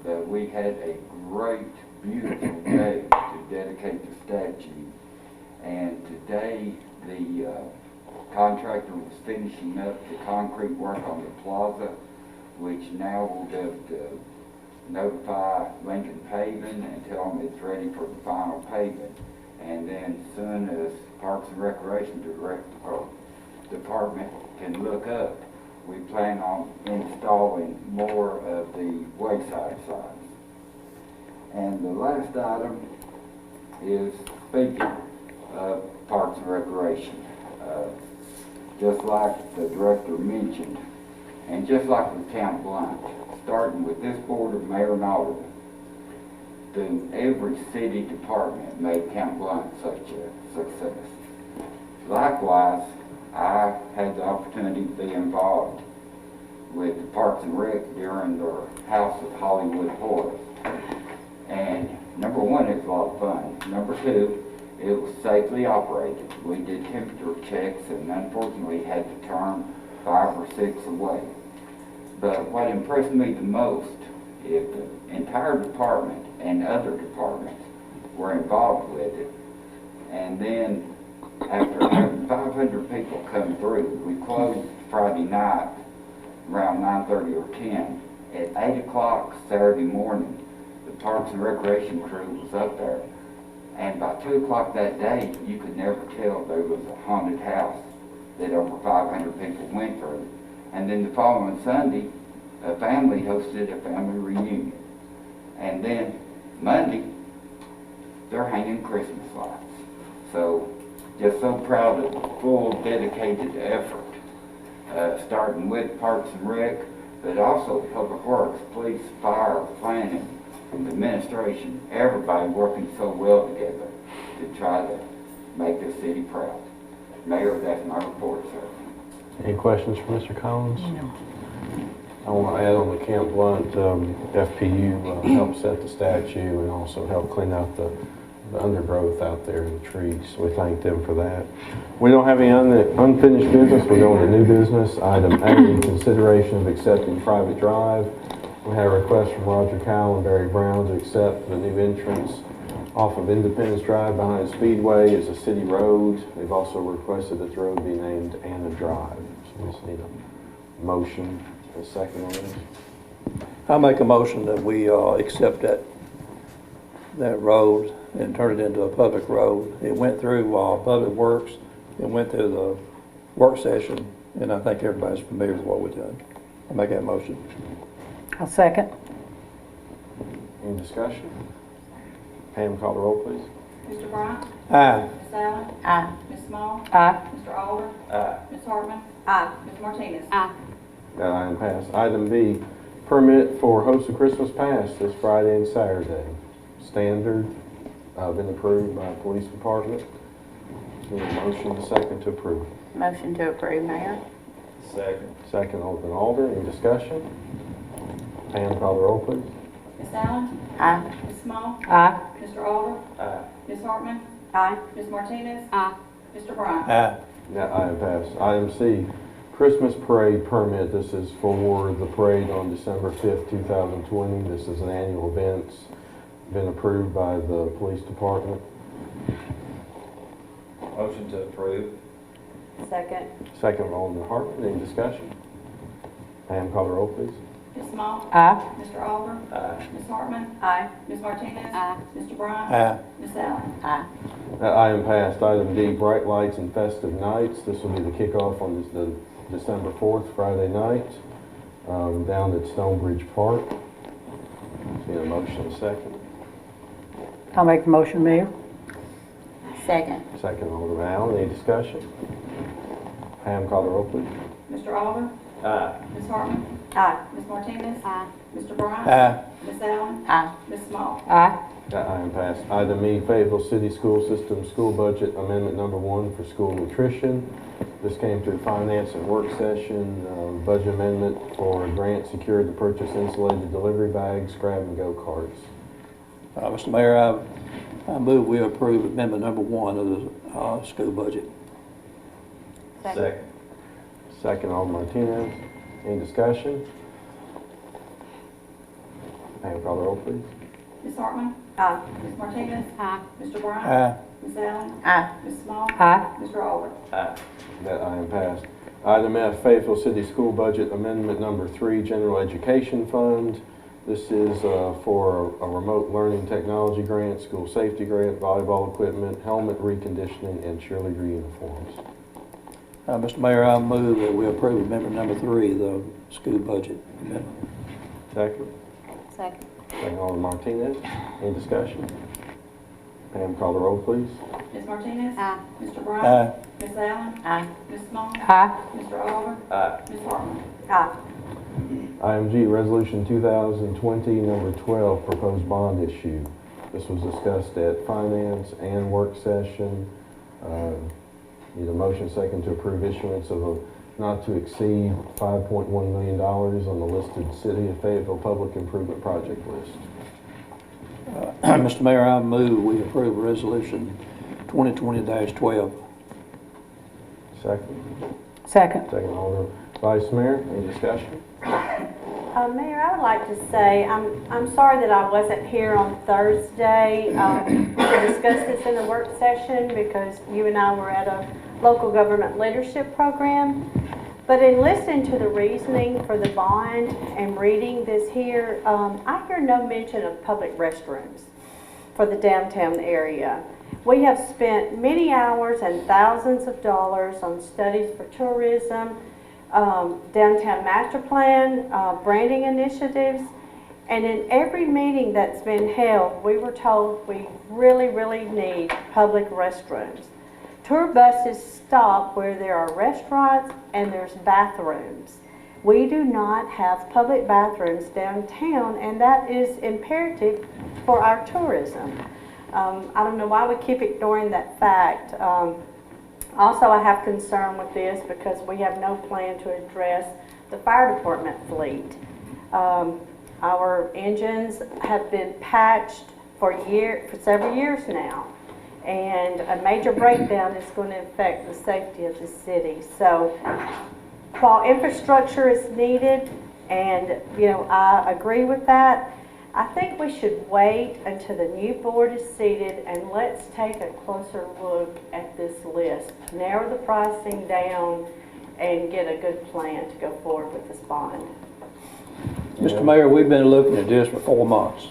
But we had a great, beautiful day to dedicate the statue, and today the contractor was finishing up the concrete work on the plaza, which now will be able to notify Lincoln Paving and tell them it's ready for the final paving. And then as soon as Parks and Recreation Department can look up, we plan on installing more of the wayside signs. And the last item is, speaking of Parks and Recreation, just like the director mentioned, And just like with Camp Blunt, starting with this board of mayor and aldermen, through every city department made Camp Blunt such a success. Likewise, I had the opportunity to be involved with the Parks and Rec during the House of Hollywood Horrors. And number one, it was a lot of fun. Number two, it was safely operated. We did temperature checks and unfortunately had to turn 5 or 6 away. But what impressed me the most is the entire department and other departments were involved with it. And then after having 500 people come through, we closed Friday night around 9:30 or 10. At 8 o'clock Saturday morning, the Parks and Recreation crew was up there. And by 2 o'clock that day, you could never tell there was a haunted house that over 500 people went through. And then the following Sunday, a family hosted a family reunion. And then Monday, they're hanging Christmas lights. So, just so proud of the full dedicated effort, starting with Parks and Rec, but also Public Works, Police, Fire, Planning, and administration, everybody working so well together to try to make this city proud. Mayor, that's my report, sir. Any questions for Mr. Collins? No. I want to add on the Camp Blunt, FPU helped set the statue and also helped clean out the undergrowth out there in the trees. So we thank them for that. We don't have any unfinished business. We're going to new business. Item A, consideration of accepting private drive. We have a request from Roger Cowell and Barry Brown to accept the new entrance off of Independence Drive behind Speedway as a city road. They've also requested that the road be named Anna Drive. So we just need a motion, a second on this. I make a motion that we accept that road and turn it into a public road. It went through Public Works, it went through the work session, and I think everybody's familiar with what we're doing. I make that motion. I'll second. Any discussion? Pam, call the roll, please. Mr. Bryant? Aye. Ms. Allen? Aye. Ms. Small? Aye. Mr. Alder? Aye. Ms. Hartman? Aye. Ms. Martinez? Aye. That item passed. Item B, permit for host of Christmas Pass this Friday and Saturday. Standard, been approved by the police department. Need a motion, a second to approve. Motion to approve, Mayor. Second. Second, Alderman Alder. Any discussion? Pam, call the roll, please. Ms. Allen? Aye. Ms. Small? Aye. Mr. Alder? Aye. Ms. Hartman? Aye. Ms. Martinez? Aye. Mr. Bryant? Aye. That item passed. Item C, Christmas parade permit. This is for the parade on December 5th, 2020. This is an annual event. It's been approved by the police department. Motion to approve. Second. Second, Alderman Hartman. Any discussion? Pam, call the roll, please. Ms. Small? Aye. Mr. Alder? Aye. Ms. Hartman? Aye. Ms. Martinez? Aye. Mr. Bryant? Aye. Ms. Allen? Aye. That item passed. Item D, bright lights and festive nights. This will be the kickoff on the December 4th, Friday night, down at Stonebridge Park. Need a motion, a second. I'll make the motion, Mayor. Second. Second, Alderman Allen. Any discussion? Pam, call the roll, please. Mr. Alder? Aye. Ms. Hartman? Aye. Ms. Martinez? Aye. Mr. Bryant? Aye. Ms. Allen? Aye. Ms. Small? Aye. That item passed. Item E, Fayetteville City School System School Budget Amendment Number 1 for school nutrition. This came through finance and work session. Budget amendment for a grant secured to purchase insulated delivery bags, grab-and-go carts. Mr. Mayor, I move we approve amendment number 1 of the school budget. Second. Second, Alderman Martinez. Any discussion? Pam, call the roll, please. Ms. Hartman? Aye. Ms. Martinez? Aye. Mr. Bryant? Aye. Ms. Allen? Aye. Ms. Small? Aye. Mr. Alder? Aye. That item passed. Item F, Fayetteville City School Budget Amendment Number 3, General Education Fund. This is for a remote learning technology grant, school safety grant, volleyball equipment, helmet reconditioning, and cheerleader uniforms. Mr. Mayor, I move that we approve amendment number 3 of the school budget amendment. Second. Second. Second, Alderman Martinez. Any discussion? Pam, call the roll, please. Ms. Martinez? Aye. Mr. Bryant? Aye. Ms. Allen? Aye. Ms. Small? Aye. Mr. Alder? Aye. Ms. Hartman? Aye. IMG, Resolution 2020, number 12, proposed bond issue. This was discussed at finance and work session. Need a motion second to approve issuance of a not to exceed $5.1 million on the listed City of Fayetteville Public Improvement Project list. Mr. Mayor, I move we approve Resolution 2020-12. Second. Second. Second, Alderman. Vice Mayor, any discussion? Mayor, I would like to say, I'm sorry that I wasn't here on Thursday to discuss this in the work session because you and I were at a local government leadership program. But in listening to the reasoning for the bond and reading this here, I hear no mention of public restrooms for the downtown area. We have spent many hours and thousands of dollars on studies for tourism, downtown master plan, branding initiatives, and in every meeting that's been held, we were told we really need public restrooms. Tour buses stop where there are restaurants and there's bathrooms. We do not have public bathrooms downtown, and that is imperative for our tourism. I don't know why we keep ignoring that fact. Also, I have concern with this because we have no plan to address the fire department fleet. Our engines have been patched for several years now, and a major breakdown is going to affect the safety of the city. So, while infrastructure is needed, and I agree with that, I think we should wait until the new board is seated and let's take a closer look at this list, narrow the pricing down, and get a good plan to go forward with this bond. Mr. Mayor, we've been looking at this for 4 months.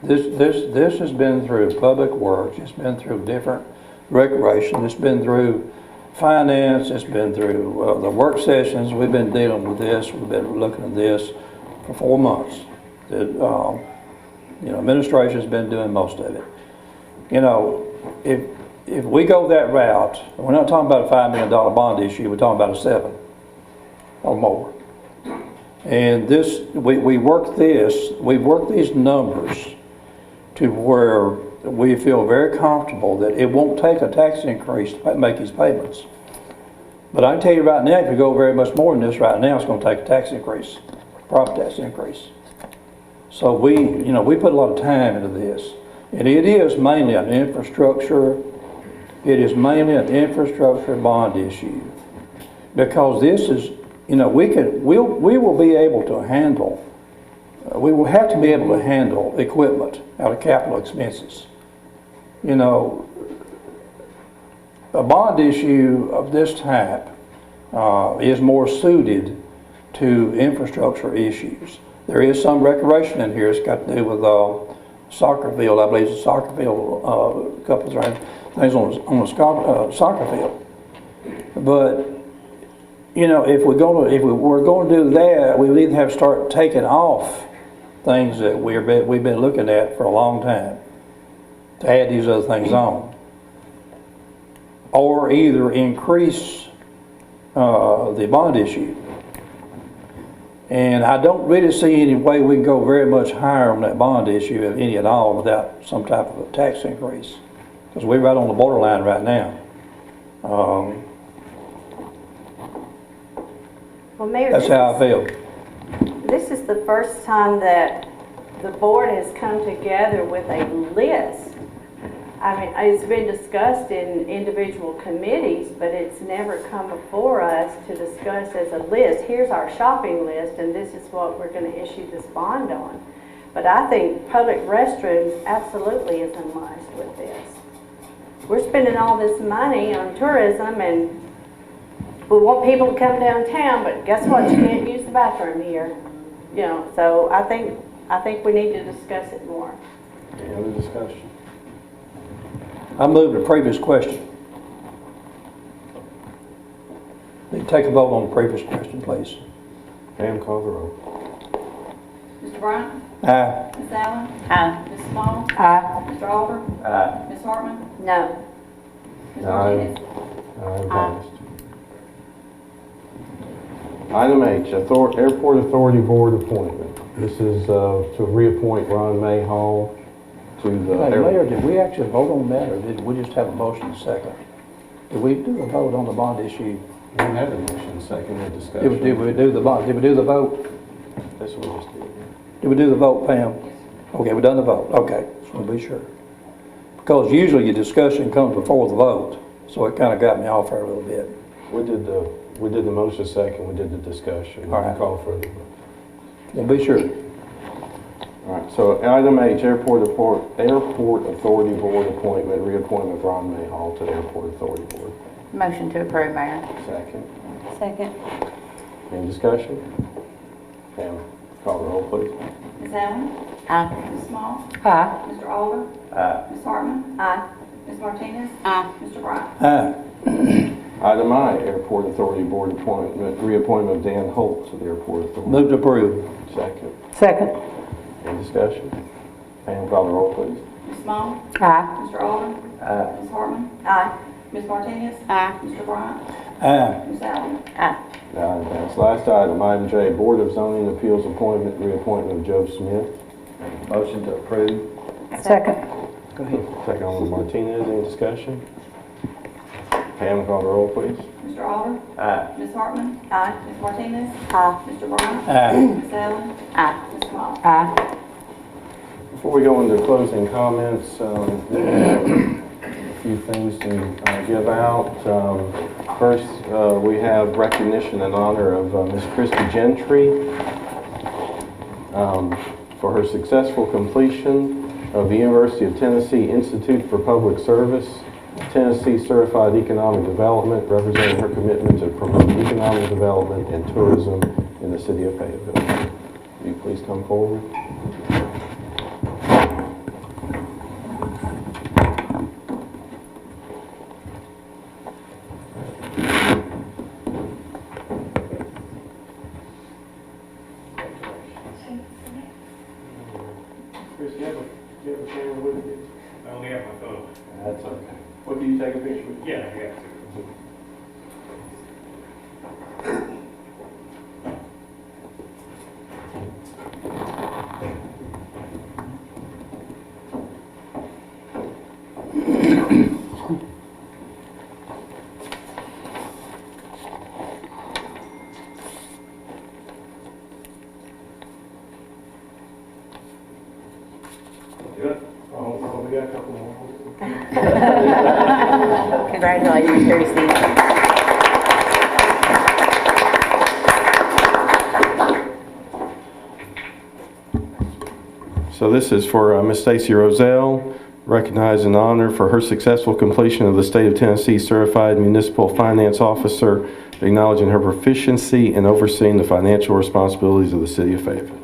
This has been through public works, it's been through different recreation, it's been through finance, it's been through the work sessions. We've been dealing with this, we've been looking at this for 4 months. Administration's been doing most of it. If we go that route, we're not talking about a $5 million bond issue, we're talking about a 7 or more. And we work these numbers to where we feel very comfortable that it won't take a tax increase to make these payments. But I can tell you right now, if you go very much more than this right now, it's going to take a tax increase, property tax increase. So we put a lot of time into this. And it is mainly an infrastructure, bond issue. Because this is, we will be able to handle, we will have to be able to handle equipment out of capital expenses. A bond issue of this type is more suited to infrastructure issues. There is some recreation in here. It's got to do with soccer field. I believe it's a soccer field, a couple of things on the soccer field. But if we're going to do that, we would either have to start taking off things that we've been looking at for a long time to add these other things on, or either increase the bond issue. And I don't really see any way we can go very much higher on that bond issue, if any at all, without some type of a tax increase, because we're right on the borderline right now. Well, Mayor, that's how I feel. This is the first time that the board has come together with a list. I mean, it's been discussed in individual committees, but it's never come before us to discuss as a list. Here's our shopping list, and this is what we're going to issue this bond on. But I think public restrooms absolutely is a must with this. We're spending all this money on tourism, and we want people to come downtown, but guess what? You can't use the bathroom here. So I think we need to discuss it more. Any other discussion? I move the previous question. Take a vote on the previous question, please. Pam, call the roll. Mr. Bryant? Aye. Ms. Allen? Aye. Ms. Small? Aye. Mr. Alder? Aye. Ms. Hartman? No. Ms. Martinez? Aye. Item H, Airport Authority Board appointment. This is to reappoint Ron Mayhall to the... Hey, Mayor, did we actually vote on that, or did we just have a motion second? Did we do a vote on the bond issue? We had a motion second in discussion. Did we do the bond, did we do the vote? That's what we just did. Did we do the vote, Pam? Okay, we done the vote, okay, just want to be sure. Because usually your discussion comes before the vote, so it kind of got me off there a little bit. We did the motion second, we did the discussion. All right. Call for the vote. We'll be sure. All right, so item H, Airport Authority Board appointment, reappointment of Ron Mayhall to the Airport Authority Board. Motion to approve, Mayor. Second. Second. Any discussion? Pam, call the roll, please. Ms. Allen? Aye. Ms. Small? Aye. Mr. Alder? Aye. Ms. Hartman? Aye. Ms. Martinez? Aye. Mr. Bryant? Aye. Item I, Airport Authority Board appointment, reappointment of Dan Holt to the Airport Authority. Move to approve. Second. Second. Any discussion? Pam, call the roll, please. Ms. Small? Aye. Mr. Alder? Aye. Ms. Hartman? Aye. Ms. Martinez? Aye. Mr. Bryant? Aye. Ms. Allen? Aye. That's last item. Item J, Board of Zoning Appeals appointment, reappointment of Joe Smith. Motion to approve. Second. Go ahead. Second, Alderman Martinez. Any discussion? Pam, call the roll, please. Mr. Alder? Aye. Ms. Hartman? Aye. Ms. Martinez? Aye. Mr. Bryant? Aye. Ms. Allen? Aye. Ms. Small? Aye. Before we go into closing comments, we have a few things to give out. First, we have recognition and honor of Miss Christy Gentry for her successful completion of the University of Tennessee Institute for Public Service, Tennessee Certified Economic Development, representing her commitment to promote economic development and tourism in the city of Fayetteville. Will you please come forward? Chris, do you have a camera with you? I only have my phone. That's okay. What, do you take a picture with? Yeah, I got to. Good. Oh, we got a couple more. Congratulations, Christy. So this is for Miss Stacy Roselle, recognized and honored for her successful completion of the State of Tennessee Certified Municipal Finance Officer, acknowledging her proficiency in overseeing the financial responsibilities of the city of Fayetteville.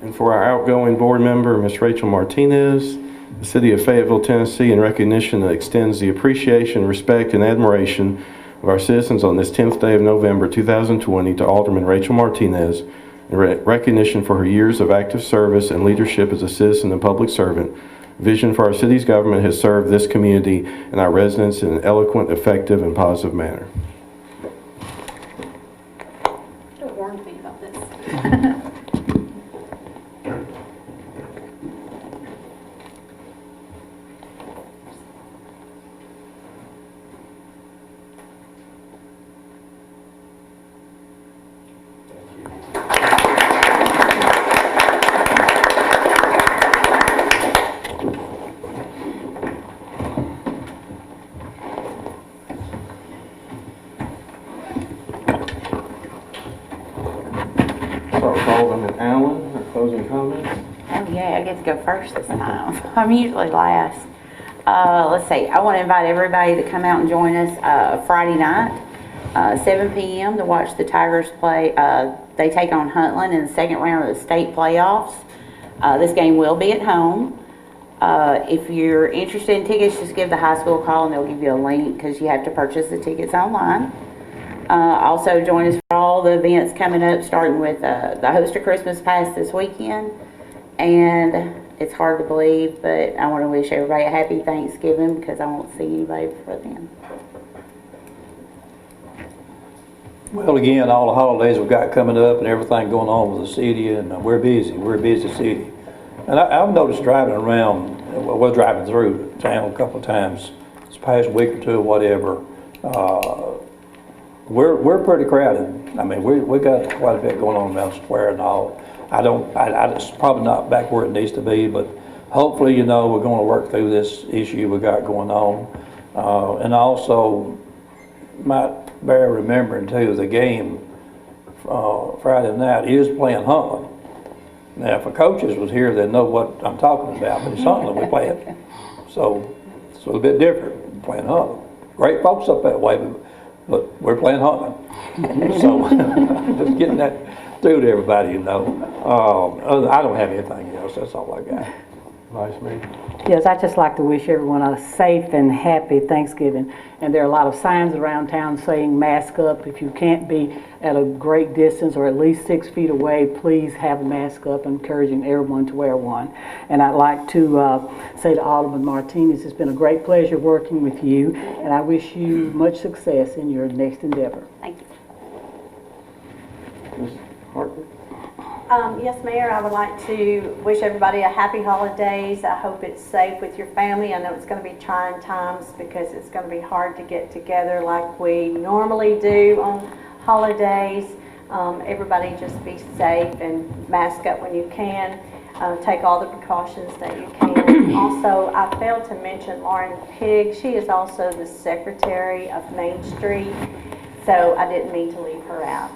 And for our outgoing board member, Ms. Rachel Martinez, the City of Fayetteville, Tennessee, in recognition extends the appreciation, respect, and admiration of our citizens on this 10th day of November 2020 to Alderman Rachel Martinez, in recognition for her years of active service and leadership as a citizen and public servant. Vision for our city's government has served this community and our residents in an eloquent, effective, and positive manner. Don't warn me about this. Start with Alderman Allen, our closing comments. Oh, yeah, I get to go first this time. I'm usually last. Let's see, I want to invite everybody to come out and join us Friday night, 7 p.m. to watch the Tigers play. They take on Huntland in the second round of the state playoffs. This game will be at home. If you're interested in tickets, just give the high school a call and they'll give you a link because you have to purchase the tickets online. Also join us for all the events coming up, starting with the Host of Christmas Past this weekend. And it's hard to believe, but I want to wish everybody a happy Thanksgiving because I won't see anybody before then. Well, again, all the holidays we've got coming up and everything going on with the city, and we're busy. We're a busy city. And I've noticed driving around, we're driving through town a couple of times this past week or two or whatever. We're pretty crowded. I mean, we got quite a bit going on around the square and all. It's probably not back where it needs to be, but hopefully, you know, we're going to work through this issue we got going on. And also, might bear remembering too, the game Friday night is playing Huntland. Now, if the coaches was here, they'd know what I'm talking about, but it's Huntland we play it. So it's a little bit different playing Huntland. Great folks up that way, but we're playing Huntland. So just getting that through to everybody, you know. I don't have anything else. That's all I got. Vice Mayor? Yes, I'd just like to wish everyone a safe and happy Thanksgiving. And there are a lot of signs around town saying mask up. If you can't be at a great distance or at least 6 feet away, please have a mask up, encouraging everyone to wear one. And I'd like to say to Alderman Martinez, it's been a great pleasure working with you, and I wish you much success in your next endeavor. Thank you. Ms. Hartman? Yes, Mayor, I would like to wish everybody a happy holidays. I hope it's safe with your family. I know it's going to be trying times because it's going to be hard to get together like we normally do on holidays. Everybody just be safe and mask up when you can. Take all the precautions that you can. Also, I failed to mention Lauren Pigg. She is also the Secretary of Main Street, so I didn't mean to leave her out.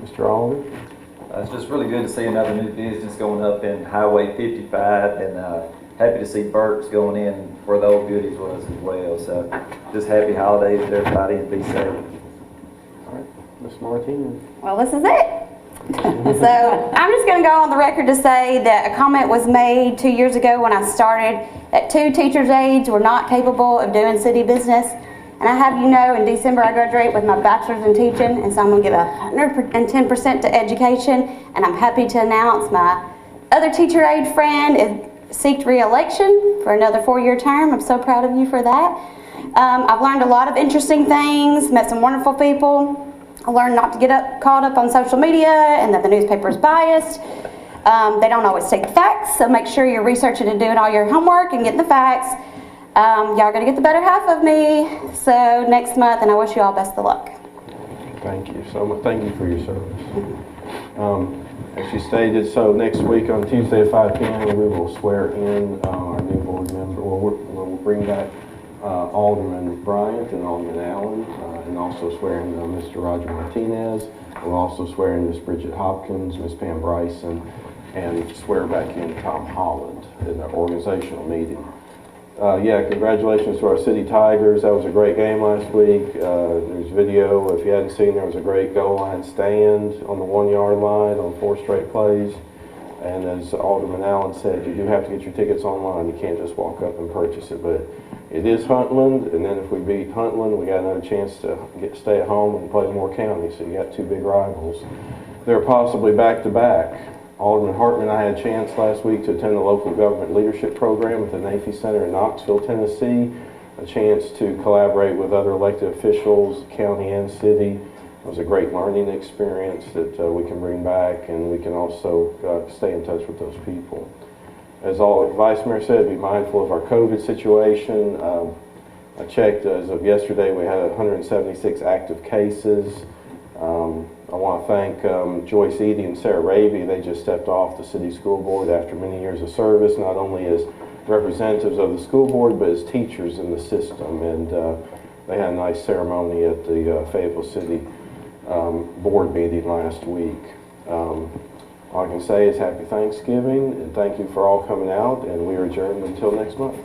Mr. Alderman? It's just really good to see another new business going up in Highway 55, and happy to see Burke's going in where the old goodies was as well. So just happy holidays to everybody and be safe. All right, Ms. Martinez. Well, this is it. So I'm just going to go on the record to say that a comment was made 2 years ago when I started that 2 teachers' aides were not capable of doing city business. And I have you know, in December I graduate with my bachelor's in teaching, and so I'm going to give 110% to education. And I'm happy to announce my other teacher aide friend is seeked re-election for another 4-year term. I'm so proud of you for that. I've learned a lot of interesting things, met some wonderful people. I learned not to get caught up on social media and that the newspaper is biased. They don't always take the facts, so make sure you're researching and doing all your homework and getting the facts. Y'all are going to get the better half of me, so next month, and I wish you all best of luck. Thank you so much. Thank you for your service. As you stated, so next week on Tuesday at 5 p.m. we will swear in our new board member. We'll bring back Alderman Bryant and Alderman Allen, and also swear in Mr. Roger Martinez. We'll also swear in Ms. Bridget Hopkins, Ms. Pam Bryson, and swear back in Tom Holland in our organizational meeting. Yeah, congratulations to our City Tigers. That was a great game last week. There's video. If you hadn't seen, there was a great goal line stand on the 1-yard line on 4 straight plays. And as Alderman Allen said, you do have to get your tickets online. You can't just walk up and purchase it. But it is Huntland, and then if we beat Huntland, we got another chance to stay at home and play Moore County. So you got 2 big rivals. They're possibly back-to-back. Alderman Hartman and I had a chance last week to attend the local government leadership program at the NAFI Center in Knoxville, Tennessee. A chance to collaborate with other elected officials, county and city. It was a great learning experience that we can bring back, and we can also stay in touch with those people. As all Vice Mayor said, be mindful of our COVID situation. I checked as of yesterday, we had 176 active cases. I want to thank Joyce Edie and Sarah Ravy. They just stepped off the city school board after many years of service, not only as representatives of the school board, but as teachers in the system. And they had a nice ceremony at the Fayetteville City board meeting last week. All I can say is happy Thanksgiving, and thank you for all coming out, and we are adjourned until next month.